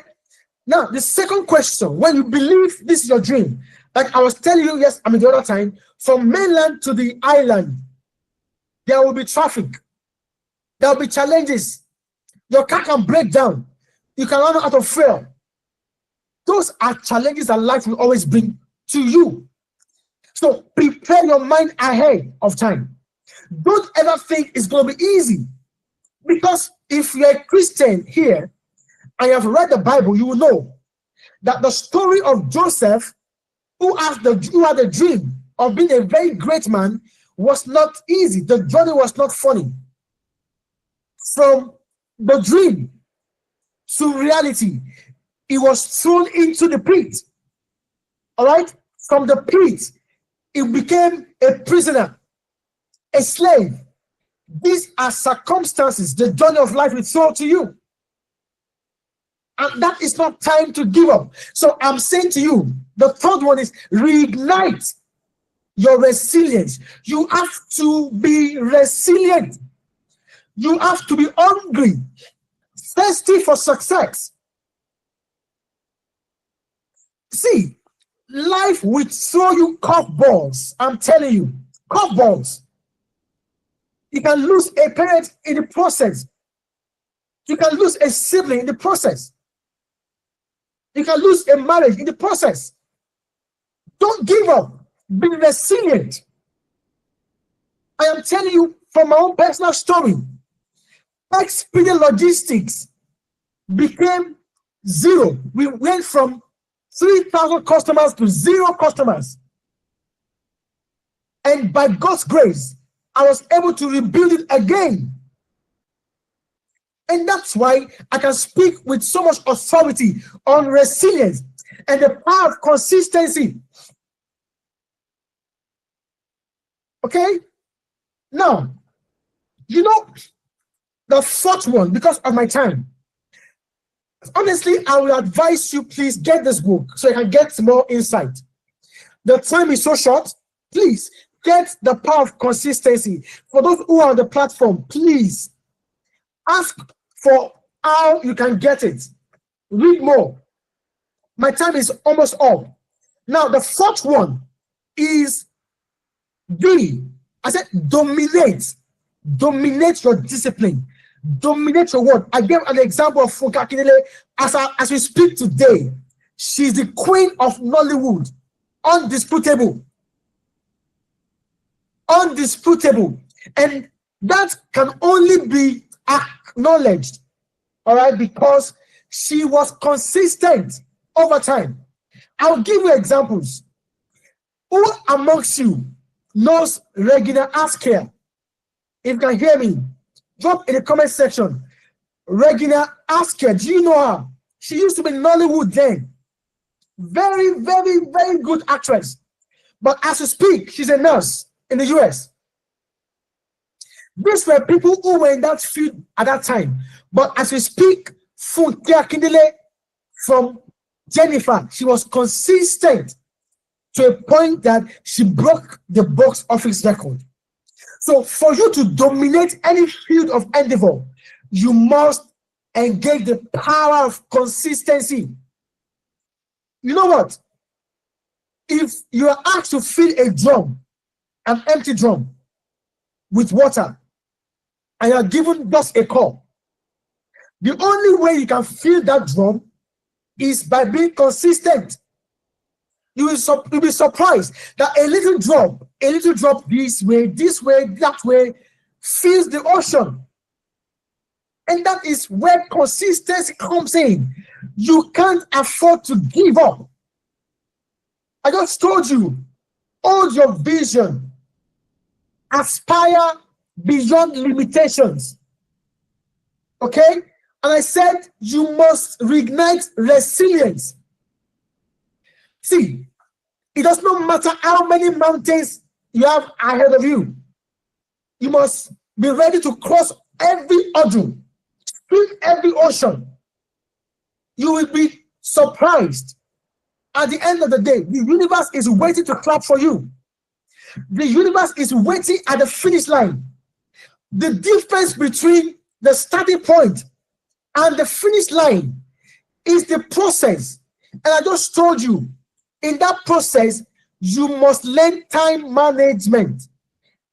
C: Now, the second question, when you believe this is your dream, like I was telling you, yes, I mean the other time, from mainland to the island, there will be traffic. There will be challenges. Your car can break down. You can run out of fuel. Those are challenges that life will always bring to you. So prepare your mind ahead of time. Don't ever think it's going to be easy. Because if you're a Christian here and you have read the Bible, you will know that the story of Joseph, who had the dream of being a very great man, was not easy. The journey was not funny. From the dream to reality, he was thrown into the pit. All right? From the pit, he became a prisoner, a slave. These are circumstances the journey of life will throw to you. And that is not time to give up. So I'm saying to you, the third one is reignite your resilience. You have to be resilient. You have to be hungry, thirsty for success. See, life will throw you curveballs. I'm telling you, curveballs. You can lose a parent in the process. You can lose a sibling in the process. You can lose a marriage in the process. Don't give up. Be resilient. I am telling you from my own personal story. Expidale Logistics became zero. We went from 3,000 customers to 0 customers. And by God's grace, I was able to rebuild it again. And that's why I can speak with so much authority on resilience and the power of consistency. Okay? Now, you know, the fourth one, because of my time, honestly, I will advise you, please get this book so you can get more insight. The time is so short. Please get the power of consistency. For those who are on the platform, please ask for how you can get it. Read more. My time is almost up. Now, the fourth one is I said dominate. Dominate your discipline. Dominate your word. I gave an example of Funke Akindele. As we speak today, she's the queen of Nollywood. Undisputable. Undisputable. And that can only be acknowledged, all right, because she was consistent over time. I'll give you examples. Who amongst you knows Regina Askew? If you can hear me, drop in the comment section. Regina Askew, do you know her? She used to be in Nollywood then. Very, very, very good actress. But as we speak, she's a nurse in the US. These were people who were in that field at that time. But as we speak, Funke Akindele from Jennifer, she was consistent to a point that she broke the box office record. So for you to dominate any field of endeavor, you must engage the power of consistency. You know what? If you are asked to fill a drum, an empty drum, with water, and you are given just a cup, the only way you can fill that drum is by being consistent. You'll be surprised that a little drop this way, that way, fills the ocean. And that is where consistency comes in. You can't afford to give up. I just told you, hold your vision, aspire beyond limitations. Okay? And I said you must reignite resilience. See, it does not matter how many mountains you have ahead of you. You must be ready to cross every hurdle, swim every ocean. You will be surprised. At the end of the day, the universe is waiting to clap for you. The universe is waiting at the finish line. The difference between the starting point and the finish line is the process. And I just told you, in that process, you must learn time management.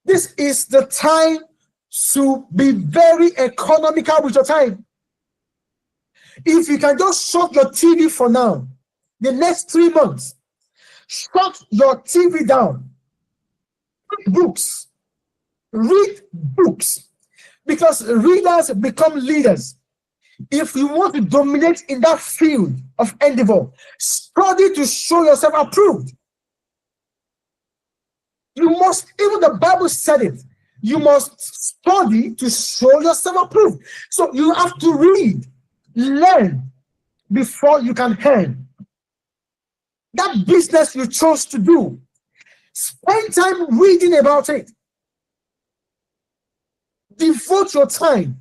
C: This is the time to be very economical with your time. If you can just shut your TV for now, the next 3 months, shut your TV down. Read books, because readers become leaders. If you want to dominate in that field of endeavor, study to show yourself approved. You must, even the Bible said it, you must study to show yourself approved. So you have to read, learn before you can earn. That business you chose to do, spend time reading about it. Devote your time.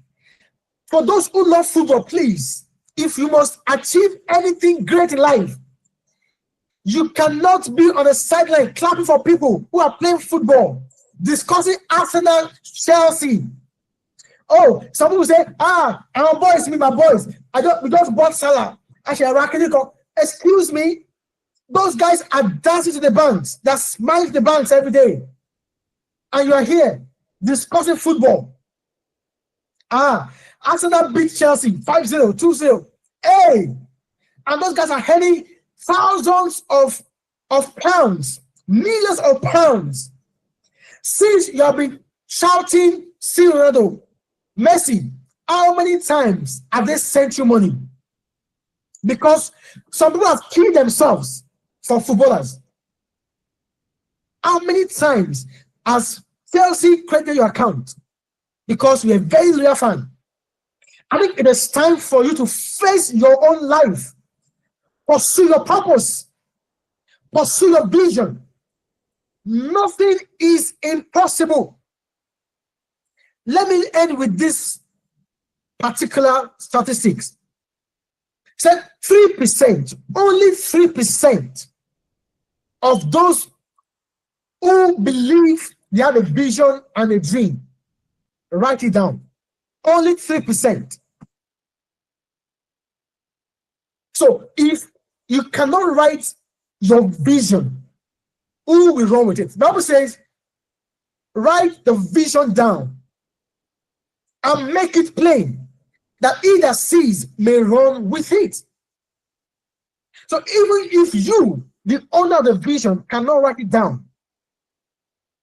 C: For those who love football, please, if you must achieve anything great in life, you cannot be on the sideline clapping for people who are playing football, discussing Arsenal, Chelsea. Oh, some people say, our boys, my boys. We just bought Salah. Actually, excuse me, those guys are dancing to the banks, that smiles the banks every day. And you are here discussing football. Arsenal beat Chelsea 5-0, 2-0. Hey! And those guys are earning thousands of pounds, millions of pounds. Since you have been shouting, see Ronaldo, Messi, how many times have they sent you money? Because some people have killed themselves for footballers. How many times has Chelsea credited your account? Because you're a very loyal fan. I think it is time for you to face your own life. Pursue your purpose. Pursue your vision. Nothing is impossible. Let me end with this particular statistics. Said 3%, only 3% of those who believe they have a vision and a dream, write it down. Only 3%. So if you cannot write your vision, who will run with it? The Bible says, write the vision down and make it plain, that he that sees may run with it. So even if you, the owner of the vision, cannot write it down,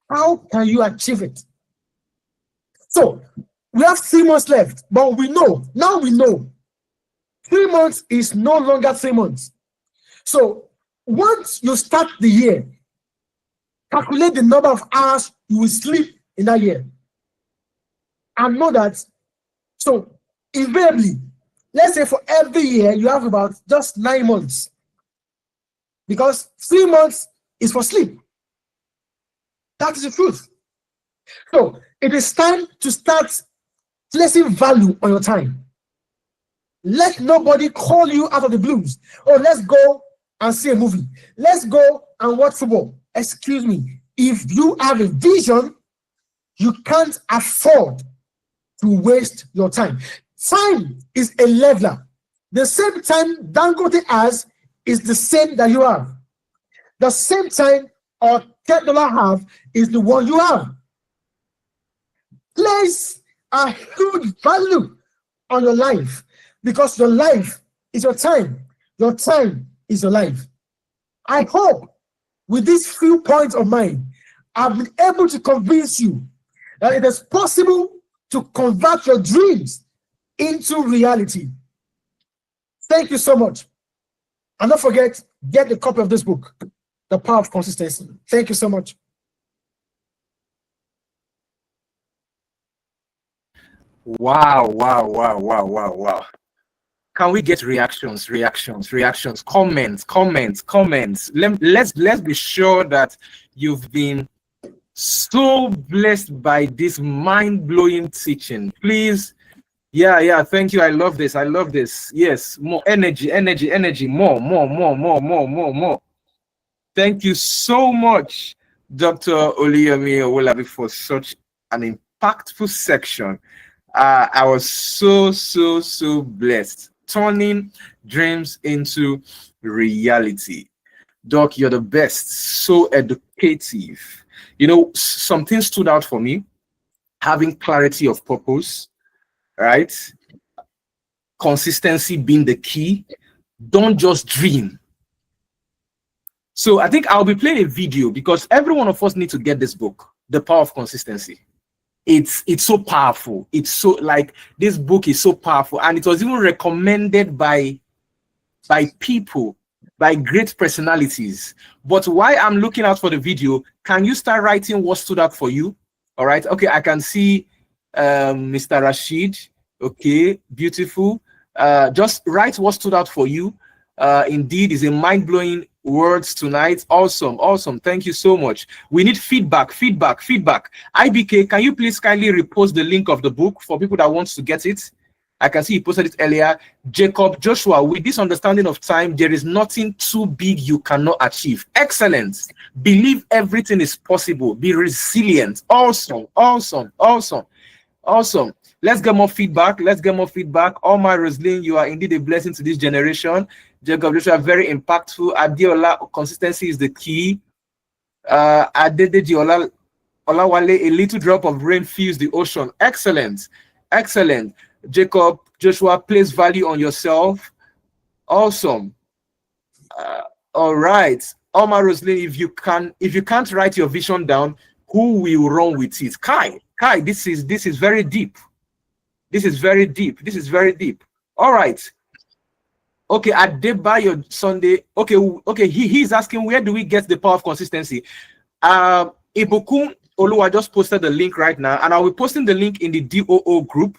C: how can you achieve it? So we have 3 months left, but we know, 3 months is no longer 3 months. So once you start the year, calculate the number of hours you will sleep in that year. And know that, so invariably, let's say for every year, you have about just 9 months. Because 3 months is for sleep. That is the truth. So it is time to start placing value on your time. Let nobody call you out of the blues. Oh, let's go and see a movie. Let's go and watch football. Excuse me. If you have a vision, you can't afford to waste your time. Time is a leveler. The same time Dangote has is the same that you have. The same time or $10 have is the one you have. Place a huge value on your life because your life is your time. Your time is your life. I hope with these few points of mine, I've been able to convince you that it is possible to convert your dreams into reality. Thank you so much. And don't forget, get a copy of this book, The Power of Consistency. Thank you so much.
B: Wow, wow, wow, wow, wow, wow. Can we get reactions, comments? Let's be sure that you've been so blessed by this mind-blowing teaching. Please, yeah, thank you. I love this. Yes, more energy, more. Thank you so much, Dr. Oluyemi Owolabi, for such an impactful section. I was so blessed, turning dreams into reality. Doc, you're the best. So educative. You know, something stood out for me: having clarity of purpose, right? Consistency being the key. Don't just dream. So I think I'll be playing a video because every one of us needs to get this book, The Power of Consistency. It's so powerful. It's so, like, this book is so powerful, and it was even recommended by people, by great personalities. But while I'm looking out for the video, can you start writing what stood out for you? All right. Okay, I can see Mr. Rashid. Okay, beautiful. Just write what stood out for you. Indeed, is a mind-blowing words tonight. Awesome. Thank you so much. We need feedback. IBK, can you please kindly repost the link of the book for people that want to get it? I can see you posted it earlier. Jacob Joshua, with this understanding of time, there is nothing too big you cannot achieve. Excellent. Believe everything is possible. Be resilient. Awesome. Let's get more feedback. Omar Roslin, you are indeed a blessing to this generation. Jacob Joshua, very impactful. Adiola, consistency is the key. Adedeji Olawale, a little drop of rain fills the ocean. Excellent. Jacob Joshua, place value on yourself. Awesome. All right. Omar Roslin, if you can't write your vision down, who will run with it? Kai, this is very deep. This is very deep. All right. Okay, Adebayo Sunday. Okay. He's asking, where do we get the power of consistency? Ibukun Oluwa just posted the link right now, and I'll be posting the link in the DOO group.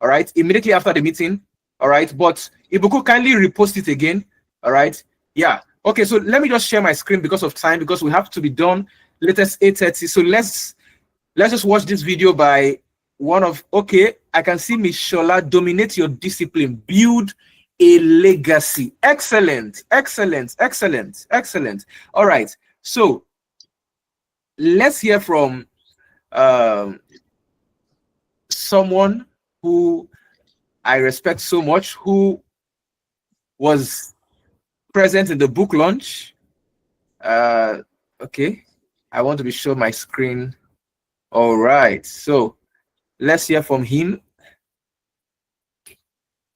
B: All right, immediately after the meeting. All right, but Ibukun, kindly repost it again. All right. Yeah. Okay. So let me just share my screen because of time, because we have to be done latest 8:30. So let's just watch this video by one of. Okay, I can see Miss Shola. Dominate your discipline. Build a legacy. Excellent. All right, so let's hear from someone who I respect so much, who was present in the book launch. Okay, I want to be sure my screen. All right, so let's hear from him.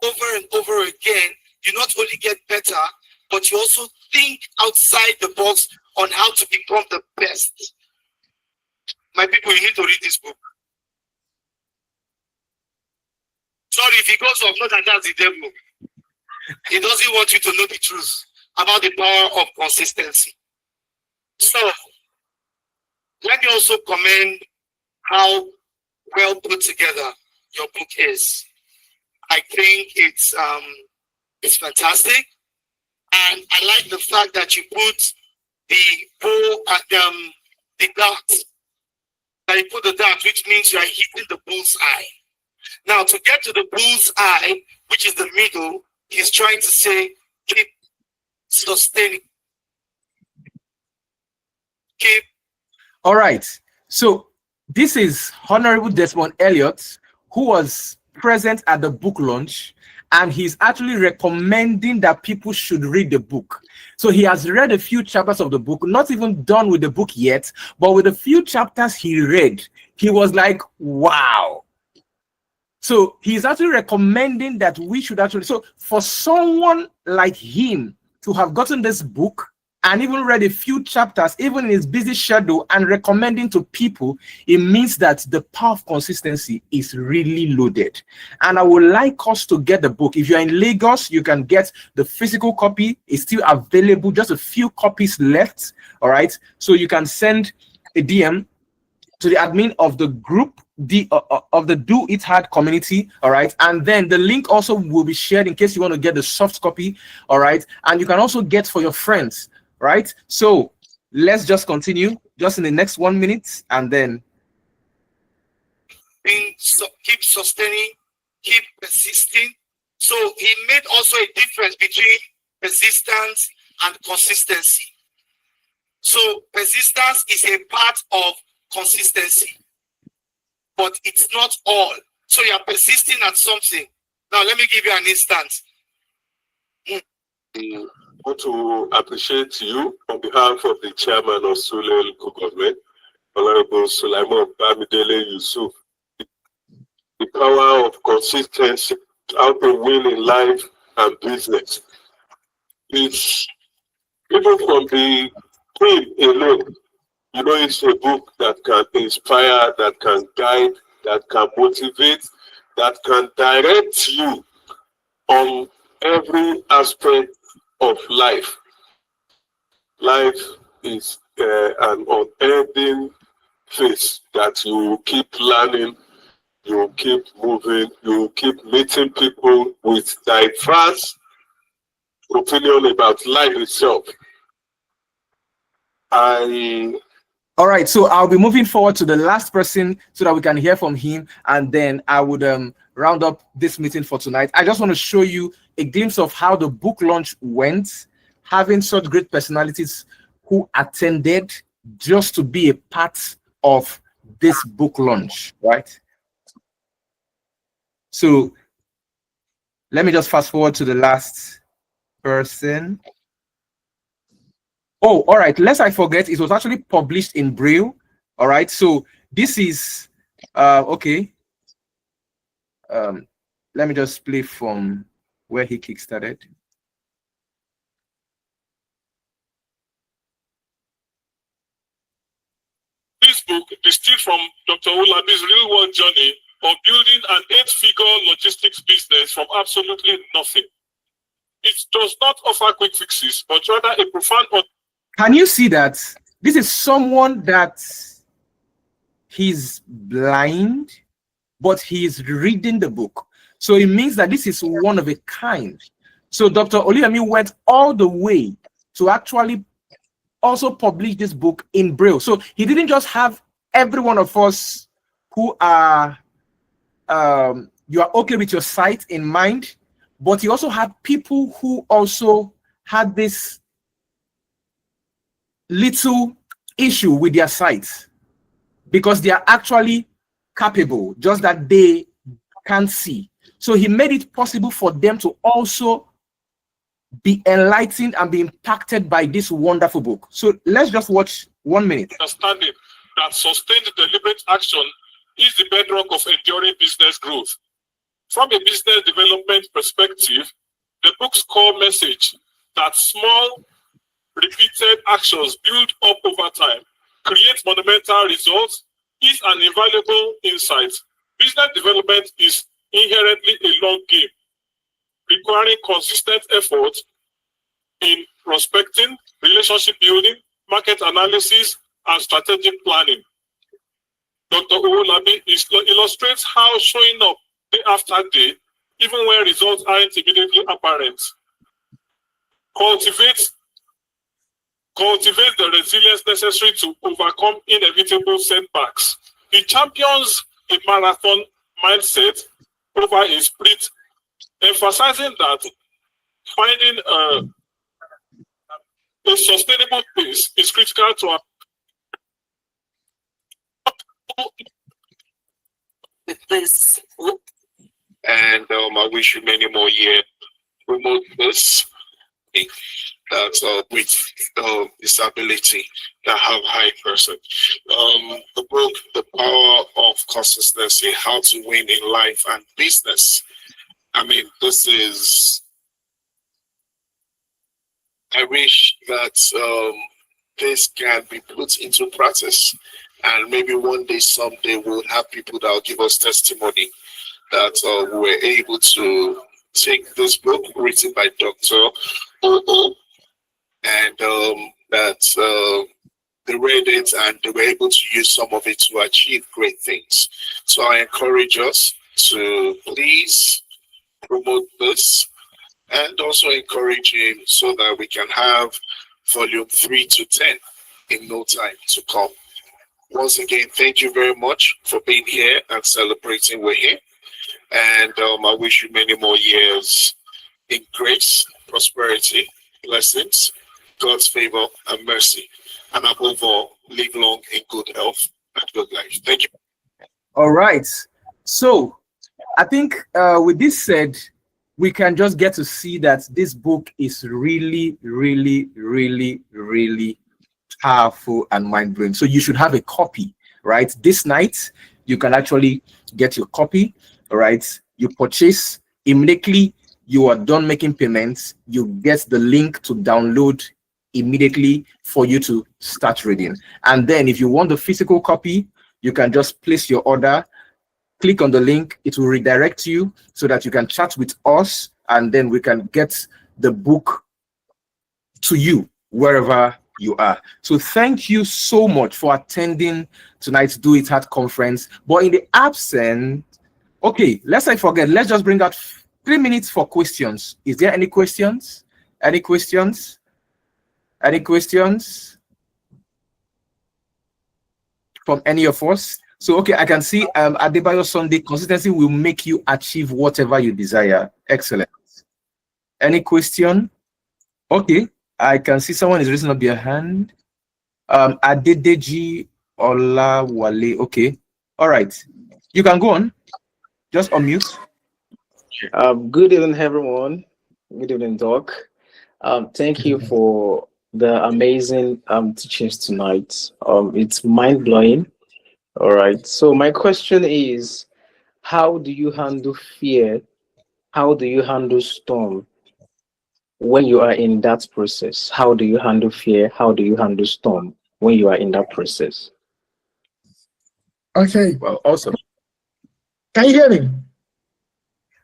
D: Over and over again, you not only get better, but you also think outside the box on how to become the best. My people, you need to read this book. Sorry, if he goes off, not that that's the devil. He doesn't want you to know the truth about the power of consistency. So, let me also commend how well put together your book is. I think it's fantastic, and I like the fact that you put the bow at the dart. That you put the dart, which means you are hitting the bull's eye. Now, to get to the bull's eye, which is the middle, he's trying to say keep sustaining. Keep.
B: All right. So this is Honorable Desmond Elliott, who was present at the book launch, and he's actually recommending that people should read the book. So he has read a few chapters of the book, not even done with the book yet, but with a few chapters he read, he was like, wow. So he's actually recommending that we should actually, so for someone like him to have gotten this book and even read a few chapters, even in his busy schedule, and recommending to people, it means that the power of consistency is really loaded. And I would like us to get the book. If you're in Lagos, you can get the physical copy. It's still available, just a few copies left. All right. So you can send a DM to the admin of the group, of the Do It Hard community, all right? And then the link also will be shared in case you want to get the soft copy, all right? And you can also get for your friends, right? So let's just continue just in the next 1 minute, and then
D: keep sustaining, keep persisting. So he made also a difference between persistence and consistency. So persistence is a part of consistency, but it's not all. So you are persisting at something. Now let me give you an instance.
E: I want to appreciate you on behalf of the chairman of Sule local government, Honorable Sulaiman Bamidele Yusuf. The power of consistency, how to win in life and business. It's even from the theme alone. You know, it's a book that can inspire, that can guide, that can motivate, that can direct you on every aspect of life. Life is an unending phase that you keep learning, you keep moving, you keep meeting people with diverse opinion about life itself.
B: all right, so I'll be moving forward to the last person so that we can hear from him, and then I would round up this meeting for tonight. I just want to show you a glimpse of how the book launch went, having such great personalities who attended just to be a part of this book launch, right? So let me just fast forward to the last person. Oh, all right. Lest I forget, it was actually published in Braille. All right. So this is okay. Let me just play from where he kickstarted.
E: This book distilled from Dr. Owolabi's real-world journey of building an 8-figure logistics business from absolutely nothing. It does not offer quick fixes, but rather a profound.
B: Can you see that? This is someone that he's blind, but he's reading the book. So it means that this is one of a kind. So Dr. Oluyemi went all the way to actually also publish this book in Braille. So he didn't just have every one of us who are you are okay with your sight in mind, but he also had people who also had this little issue with their sight because they are actually capable, just that they can't see. So he made it possible for them to also be enlightened and be impacted by this wonderful book. So let's just watch 1 minute.
E: Understanding that sustained deliberate action is the bedrock of enduring business growth. From a business development perspective, the book's core message that small, repeated actions built up over time create monumental results is an invaluable insight. Business development is inherently a long game, requiring consistent effort in prospecting, relationship building, market analysis, and strategic planning. Dr. Owolabi illustrates how showing up day after day, even when results aren't immediately apparent, cultivates the resilience necessary to overcome inevitable setbacks. He champions a marathon mindset over a sprint, emphasizing that finding A sustainable pace is critical to our
D: this. And I wish you many more years. Promote this. That's with disability that have high person. The book, The Power of Consistency, How to Win in Life and Business. I mean, this is, I wish that this can be put into practice. And maybe one day, someday, we'll have people that will give us testimony that we were able to take this book written by Dr. O.O. and that they read it and they were able to use some of it to achieve great things. So I encourage us to please promote this and also encourage him so that we can have volume 3 to 10 in no time to come. Once again, thank you very much for being here and celebrating we're here. And I wish you many more years in grace, prosperity, blessings, God's favor and mercy. And above all, live long in good health and good life. Thank you.
B: All right. So I think with this said, we can just get to see that this book is really, really, really, really powerful and mind-blowing. So you should have a copy, right? This night, you can actually get your copy, all right? You purchase, immediately you are done making payments, you get the link to download immediately for you to start reading. And then if you want the physical copy, you can just place your order, click on the link, it will redirect you so that you can chat with us, and then we can get the book to you wherever you are. So thank you so much for attending tonight's Do It Hard conference. But in the absence, okay, let's not forget, let's just bring out 3 minutes for questions. Is there any questions? Any questions? Any questions from any of us? So, okay, I can see Adebayo Sunday, consistency will make you achieve whatever you desire. Excellent. Any question? Okay, I can see someone is raising up their hand. Adedeji Olawale. Okay, all right. You can go on. Just unmute.
F: Good evening, everyone. Good evening, Doc. Thank you for the amazing teachings tonight. It's mind-blowing. All right. So my question is, how do you handle fear? How do you handle storm when you are in that process? How do you handle fear? How do you handle storm when you are in that process?
C: Okay.
B: Well, awesome.
C: Can you hear me?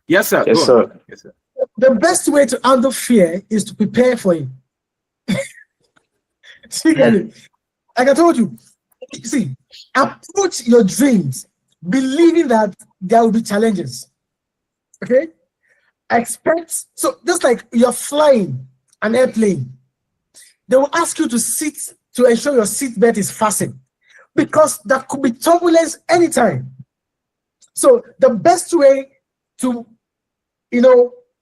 B: Yes, sir.
F: Yes,
B: Go
F: sir.
B: on. Yes, sir.
C: The best way to handle fear is to prepare for it. See, like I told you, see, approach your dreams believing that there will be challenges. Okay? Expect, so just like you're flying an airplane, they will ask you to sit to ensure your seatbelt is fastened because there could be turbulence anytime. So the best way to,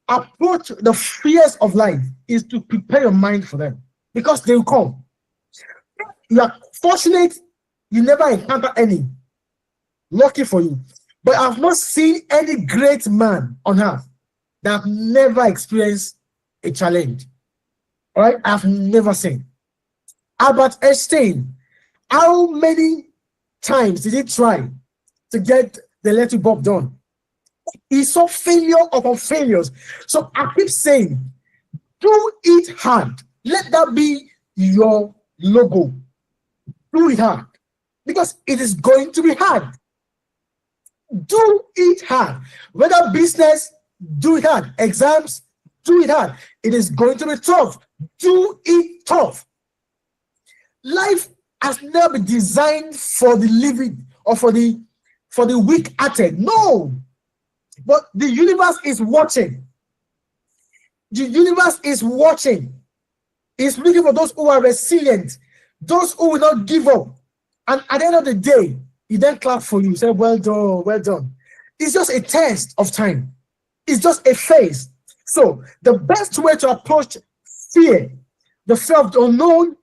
C: approach the fears of life is to prepare your mind for them because they will come. You are fortunate you never encounter any. Lucky for you. But I've not seen any great man on earth that have never experienced a challenge. All right? I've never seen. Albert Einstein, how many times did he try to get the electric bulb done? He saw failure upon failures. So I keep saying, do it hard. Let that be your logo. Do it hard. Because it is going to be hard. Do it hard. Whether business, do it hard. Exams, do it hard. It is going to be tough. Do it tough. Life has never been designed for the living or for the weak-hearted. No. But the universe is watching. The universe is watching. It's looking for those who are resilient, those who will not give up. And at the end of the day, he then clap for you, say, well done, well done. It's just a test of time. It's just a phase. So the best way to approach fear The fear of the unknown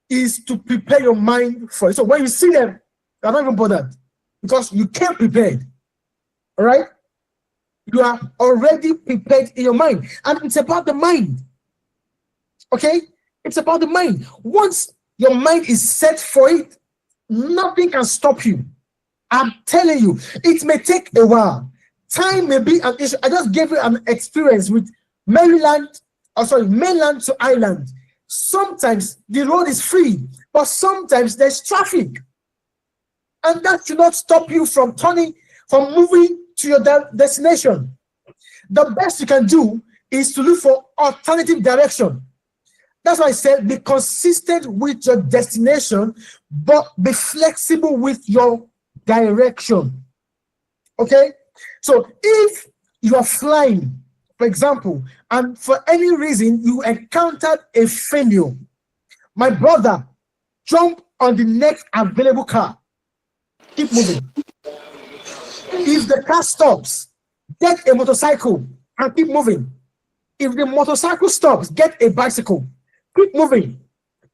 C: is to prepare your mind for it. So when you see them, you're not even bothered because you came prepared. All right? You are already prepared in your mind. And it's about the mind. Okay? It's about the mind. Once your mind is set for it, nothing can stop you. I'm telling you, it may take a while. Time may be an issue. I just gave you an experience with mainland to island. Sometimes the road is free, but sometimes there's traffic. And that should not stop you from moving to your destination. The best you can do is to look for alternative direction. That's why I said be consistent with your destination, but be flexible with your direction. Okay? So if you are flying, for example, and for any reason you encountered a failure, my brother, jump on the next available car. Keep moving. If the car stops, get a motorcycle and keep moving. If the motorcycle stops, get a bicycle. Keep moving.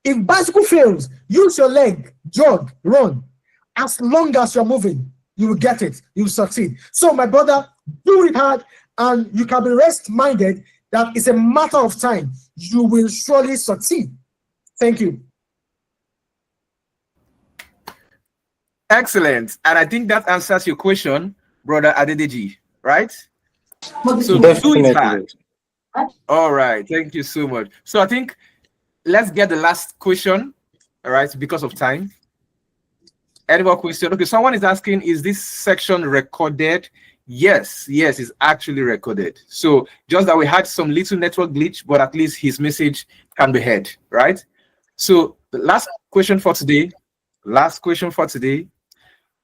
C: If bicycle fails, use your leg, jog, run. As long as you're moving, you will get it. You will succeed. So, my brother, do it hard, and you can be rest-minded that it's a matter of time. You will surely succeed. Thank you.
B: Excellent. And I think that answers your question, brother Adedeji, right? So
F: Definitely.
B: do it hard. All right. Thank you so much. So I think let's get the last question, all right, because of time. Any more question? Okay, someone is asking, is this section recorded? Yes, it's actually recorded. So just that we had some little network glitch, but at least his message can be heard, right? So the last question for today,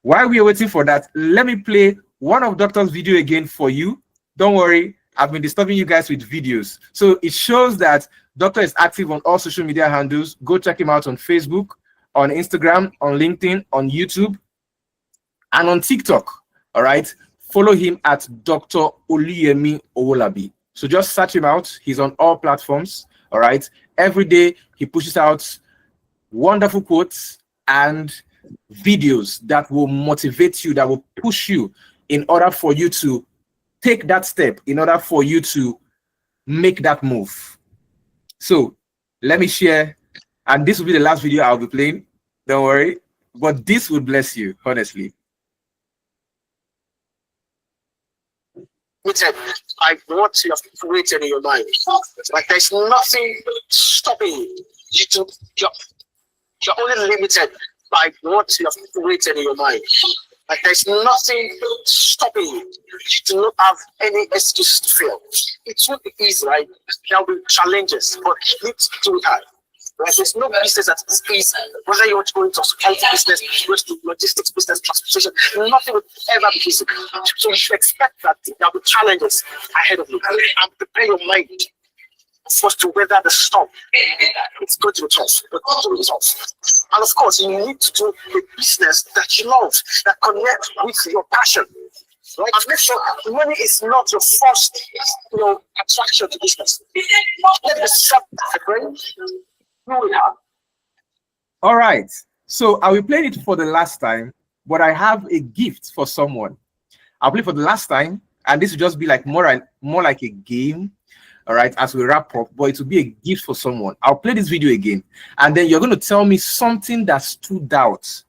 B: while we are waiting for that, let me play one of Doctor's video again for you. Don't worry, I've been disturbing you guys with videos. So it shows that Doctor is active on all social media handles. Go check him out on Facebook, on Instagram, on LinkedIn, on YouTube, and on TikTok. All right. Follow him at Dr. Oluyemi Owolabi. So just search him out. He's on all platforms. All right. Every day he pushes out wonderful quotes and videos that will motivate you, that will push you in order for you to take that step, in order for you to make that move. So let me share, and this will be the last video I'll be playing. Don't worry, but this will bless you, honestly.
D: Like what you have created in your mind. Like there's nothing stopping you to you're only limited by what you have created in your mind. Like there's nothing stopping you. You do not have any excuse to fail. It won't be easy, right? There will be challenges, but you need to do it hard. Right? There's no business that is easy. Whether you want to go into hospitality business, you want to do logistics business, transportation, nothing will ever be easy. So you should expect that there will be challenges ahead of you. And prepare your mind for us to weather the storm. It's going to be tough, but it's going to be tough. And of course, you need to do a business that you love, that connects with your passion. Right? And make sure money is not your first, attraction to business. Let me set the brain.
B: All right. So I will play it for the last time, but I have a gift for someone. I'll play for the last time, and this will just be like more like a game. All right, as we wrap up, but it will be a gift for someone. I'll play this video again, and then you're going to tell me something that stood out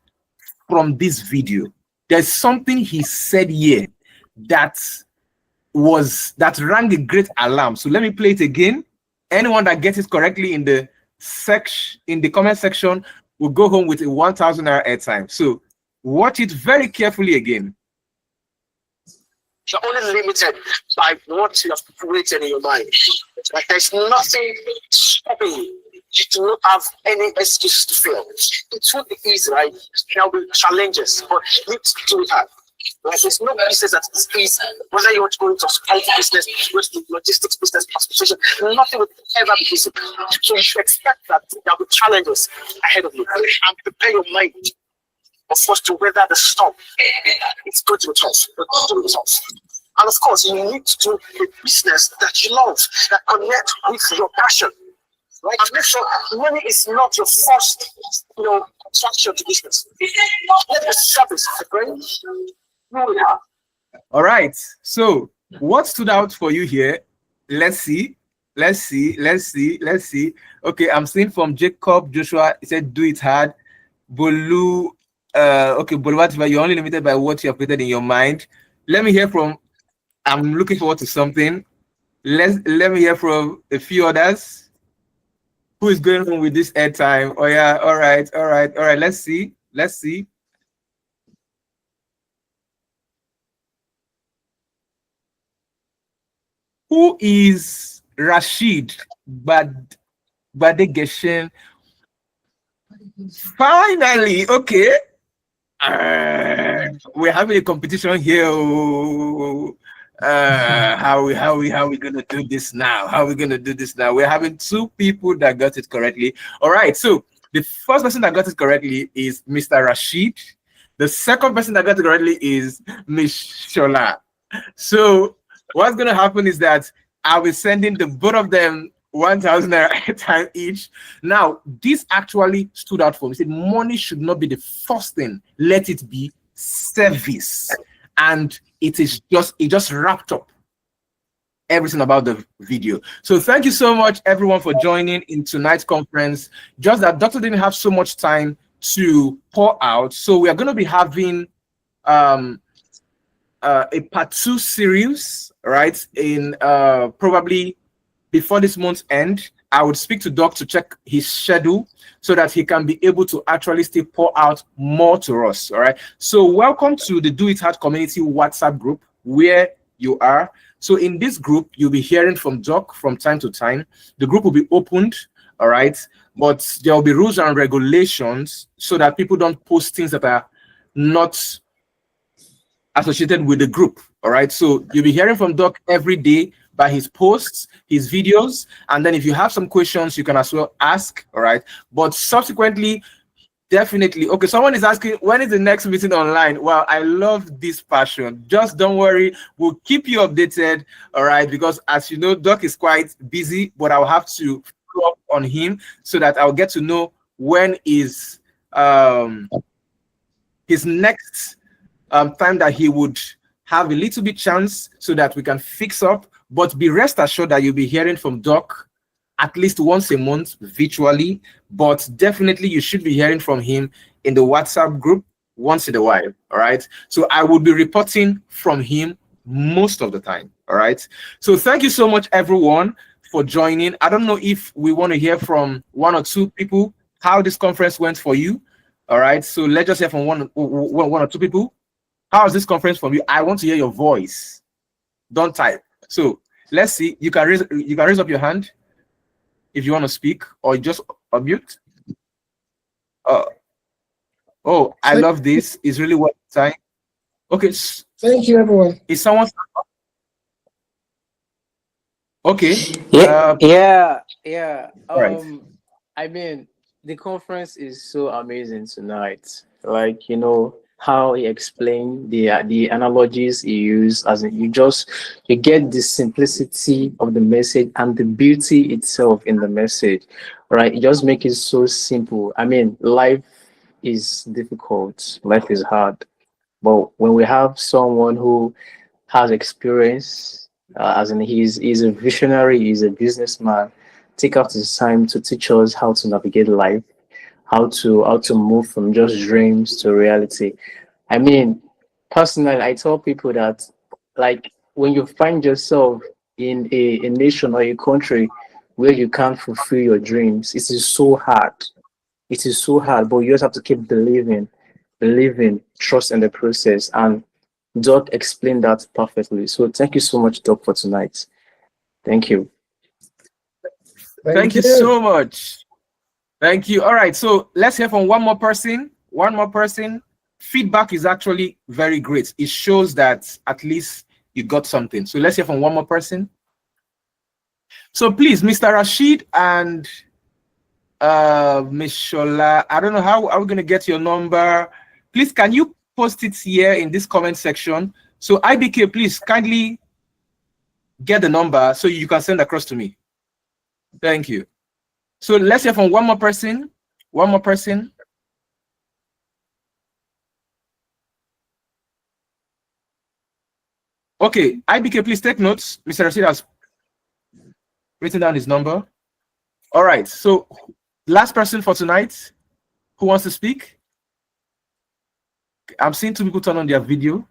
B: from this video. There's something he said here that rang a great alarm. So let me play it again. Anyone that gets it correctly in the comment section will go home with a 1,000 naira airtime. So watch it very carefully again.
D: You're only limited by what you have created in your mind. Like there's nothing stopping you. You do not have any excuse to fail. It won't be easy, right? There will be challenges, but you need to do it hard. Like there's no business that is easy. Whether you want to go into hospitality business, you want to do logistics business, transportation, nothing will ever be easy. So you should expect that there will be challenges ahead of you. And prepare your mind for us to weather the storm. It's going to be tough, but it's going to be tough. And of course, you need to do a business that you love, that connects with your passion.
G: right? And make sure money is not your first, attraction to business. Let the service, right? Who we are.
B: All right. So, what stood out for you here? Let's see. Let's see. Okay, I'm seeing from Jacob Joshua. He said, "Do it hard." Bolu. Okay, Bolu, you're only limited by what you have created in your mind. Let me hear from. I'm looking forward to something. Let me hear from a few others. Who is going home with this airtime? Oh yeah. All right. Let's see. Who is Rashid Badegeshin? Finally, okay. We're having a competition here. How we gonna do this now? We're having two people that got it correctly. All right. So the first person that got it correctly is Mr. Rashid. The second person that got it correctly is Miss Shola. So what's gonna happen is that I'll be sending the both of them 1,000 naira time each. Now, this actually stood out for me. He said, money should not be the first thing. Let it be service. And it just wrapped up everything about the video. So thank you so much, everyone, for joining in tonight's conference. Just that Doctor didn't have so much time to pour out. So we are going to be having a part 2 series, right? In probably before this month's end. I would speak to Doc to check his schedule so that he can be able to actually still pour out more to us. All right. So welcome to the Do It Hard Community WhatsApp group where you are. So in this group, you'll be hearing from Doc from time to time. The group will be opened. All right. But there will be rules and regulations so that people don't post things that are not associated with the group. All right. So you'll be hearing from Doc every day by his posts, his videos, and then if you have some questions, you can as well ask. All right. But subsequently, definitely. Okay, someone is asking, when is the next meeting online? Well, I love this passion. Just don't worry. We'll keep you updated. All right. Because as you know, Doc is quite busy, but I'll have to follow up on him so that I'll get to know when is his next time that he would have a little bit chance so that we can fix up. But be rest assured that you'll be hearing from Doc at least once a month virtually, but definitely you should be hearing from him in the WhatsApp group once in a while. All right. So I will be reporting from him most of the time. All right. So thank you so much, everyone, for joining. I don't know if we want to hear from one or two people how this conference went for you. All right. So let's just hear from one or two people. How is this conference from you? I want to hear your voice. Don't type. So let's see. You can raise up your hand if you want to speak, or just unmute. Oh, I love this. It's really worth time. Okay.
C: Thank you, everyone.
B: Is someone okay?
F: Yeah.
B: Right.
F: I mean, the conference is so amazing tonight. Like, how he explained the analogies he used, as in you get the simplicity of the message and the beauty itself in the message, right? You just make it so simple. I mean, life is difficult, life is hard, but when we have someone who has experience, as in he's a visionary, he's a businessman, take out his time to teach us how to navigate life, how to move from just dreams to reality. I mean, personally, I tell people that, like, when you find yourself in a nation or a country where you can't fulfill your dreams, it is so hard. It is so hard, but you just have to keep believing, trust in the process. And Doc explained that perfectly. So thank you so much, Doc, for tonight. Thank you.
B: Thank you so much. Thank you. All right. So let's hear from one more person. Feedback is actually very great. It shows that at least you got something. So let's hear from one more person. So please, Mr. Rashid and Ms. Shola, I don't know how are we going to get your number. Please, can you post it here in this comment section? So IBK, please kindly get the number so you can send across to me. Thank you. So let's hear from one more person. One more person. Okay, IBK, please take notes. Mr. Rashid has written down his number. All right, so last person for tonight. Who wants to speak? I'm seeing 2 people turn on their video.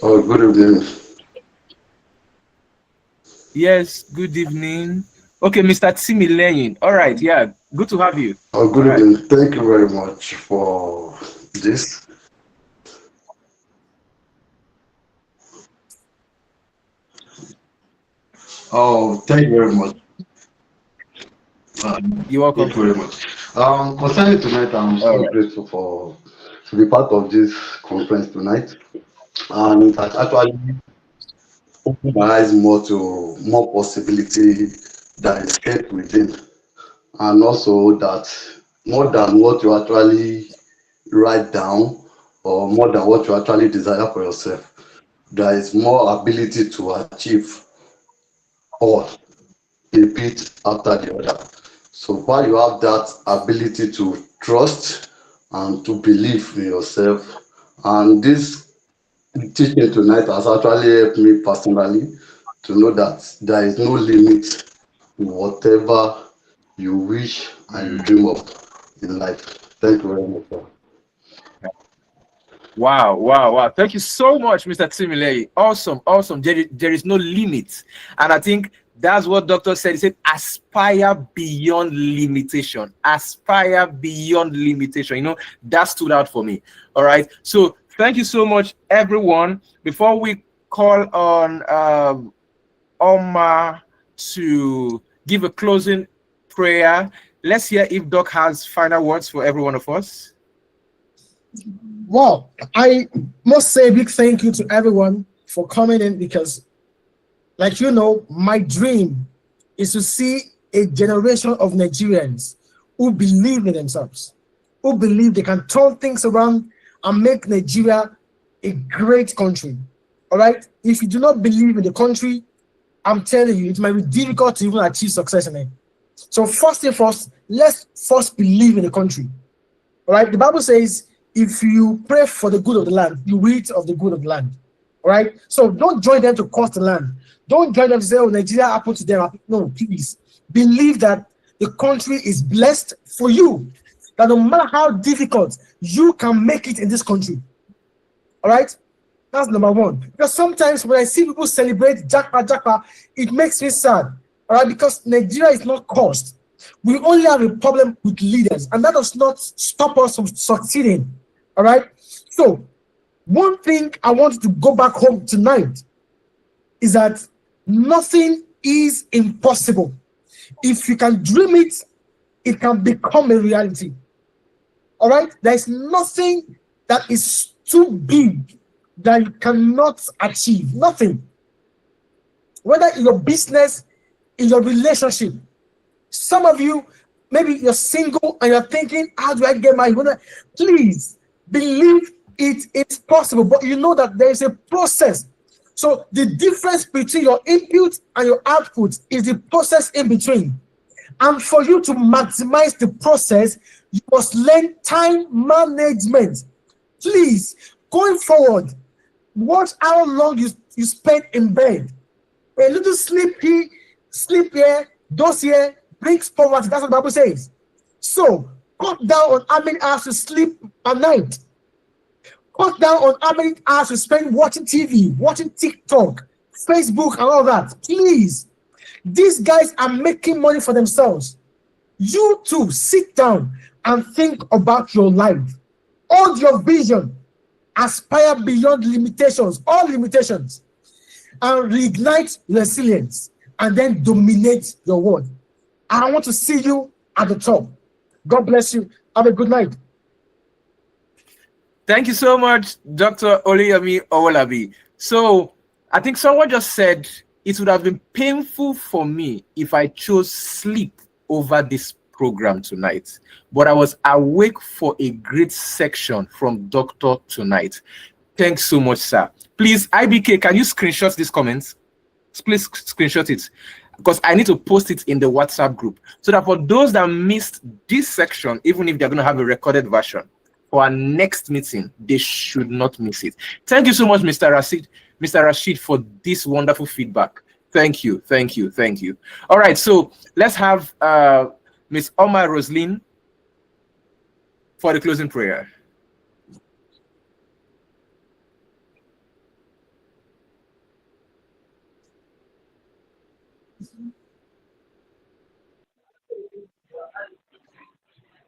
H: Oh, good evening.
B: Yes, good evening. Okay, Mr. Timileyin. All right, yeah, good to have you.
H: Oh, good evening. Thank you very much for this. Oh, thank you very much.
B: You're welcome.
H: Thank you very much. Concerning tonight, I'm so grateful for to be part of this conference tonight, and it has actually opened my eyes more to more possibility that is kept within, and also that more than what you actually write down, or more than what you actually desire for yourself, there is more ability to achieve or repeat after the other. So while you have that ability to trust and to believe in yourself, and this teaching tonight has actually helped me personally to know that there is no limit to whatever you wish and you dream of in life. Thank you very much, sir.
B: Wow. Thank you so much, Mr. Timileyin. Awesome. There is no limit. And I think that's what Doctor said. He said, aspire beyond limitation. Aspire beyond limitation. You know, that stood out for me. All right. So thank you so much, everyone. Before we call on Omar to give a closing prayer, let's hear if Doc has final words for every one of us.
C: Well, I must say a big thank you to everyone for coming in, because, like you know, my dream is to see a generation of Nigerians who believe in themselves, who believe they can turn things around and make Nigeria a great country. All right? If you do not believe in the country, I'm telling you, it might be difficult to even achieve success in it. So first thing first, let's first believe in the country. All right? The Bible says, if you pray for the good of the land, you will eat of the good of the land. All right? So don't join them to curse the land. Don't join them to say, oh, Nigeria happened to them. No, please. Believe that the country is blessed for you. That no matter how difficult, you can make it in this country. All right? That's number one. Because sometimes when I see people celebrate Jackpot, it makes me sad. All right? Because Nigeria is not cursed. We only have a problem with leaders, and that does not stop us from succeeding. All right. So, one thing I want to go back home tonight is that nothing is impossible. If you can dream it, it can become a reality. All right. There is nothing that is too big that you cannot achieve. Nothing. Whether in your business, in your relationship. Some of you, maybe you're single and you're thinking, how do I get married? Please believe it is possible, but you know that there is a process. So the difference between your input and your output is the process in between. And for you to maximize the process, you must learn time management. Please, going forward, watch how long you spend in bed. A little sleep here, dose here, brings poverty. That's what the Bible says. So, cut down on how many hours you sleep at night. Cut down on how many hours you spend watching TV, watching TikTok, Facebook, and all that. Please. These guys are making money for themselves. You too, sit down and think about your life. Hold your vision. Aspire beyond limitations, all limitations. And reignite resilience. And then dominate your world. I want to see you at the top. God bless you. Have a good night.
B: Thank you so much, Dr. Oluyemi Owolabi. So I think someone just said it would have been painful for me if I chose sleep over this program tonight. But I was awake for a great section from Doctor tonight. Thanks so much, sir. Please, IBK, can you screenshot these comments? please screenshot it, because I need to post it in the WhatsApp group so that for those that missed this section, even if they're going to have a recorded version for our next meeting, they should not miss it. Thank you so much, Mr. Rashid, for this wonderful feedback. Thank you, thank you, thank you. All right, so let's have Ms. Omar Roslyn for the closing prayer.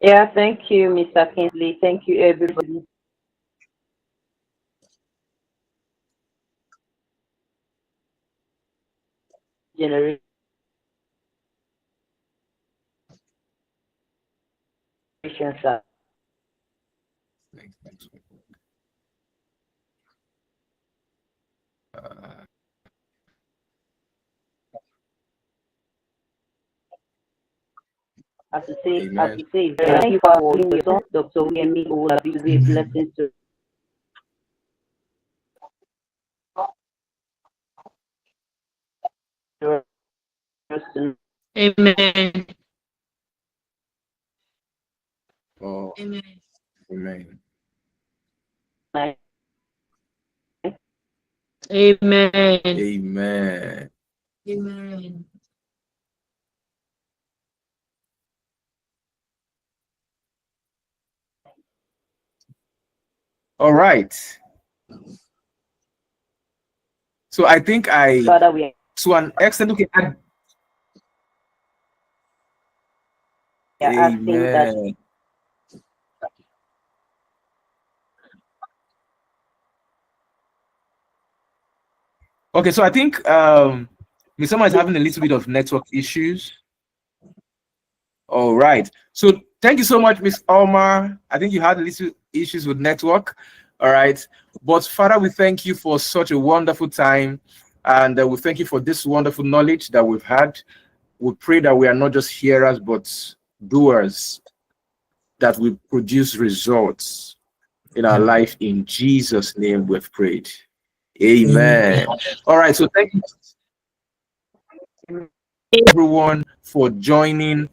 I: Yeah, thank you, Mr. Kingsley. Thank you, everybody. Generations. As you say, thank you for our son, Dr. Oluyemi Owolabi, to be a blessing to us.
J: Amen.
B: Oh,
J: Amen.
B: amen.
J: Amen.
B: Amen.
J: Amen.
B: All right. So I think
I: Father, we
B: to an extent, okay.
I: are asking that
B: Amen. Okay, so I think Ms. Summer is having a little bit of network issues. All right. So thank you so much, Ms. Omar. I think you had a little issues with network. All right. But Father, we thank you for such a wonderful time. And we thank you for this wonderful knowledge that we've had. We pray that we are not just hearers, but doers, that we produce results in our life. In Jesus' name we've prayed. Amen. All right. So thank you everyone for joining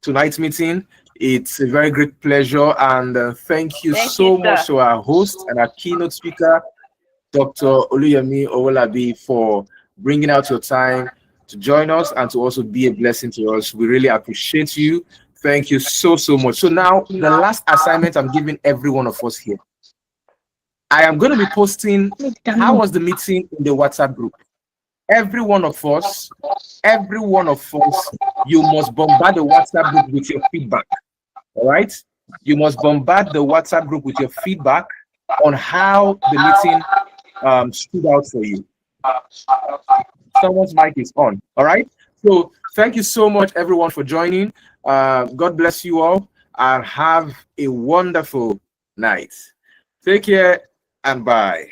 B: tonight's meeting. It's a very great pleasure, and thank you so much to our host and our keynote speaker, Dr. Oluyemi Owolabi, for bringing out your time to join us and to also be a blessing to us. We really appreciate you. Thank you so much. So now, the last assignment I'm giving every one of us here. I am going to be posting how was the meeting in the WhatsApp group. Every one of us, you must bombard the WhatsApp group with your feedback. All right? You must bombard the WhatsApp group with your feedback on how the meeting stood out for you. Someone's mic is on. All right? So thank you so much, everyone, for joining. God bless you all, and have a wonderful night. Take care, and bye.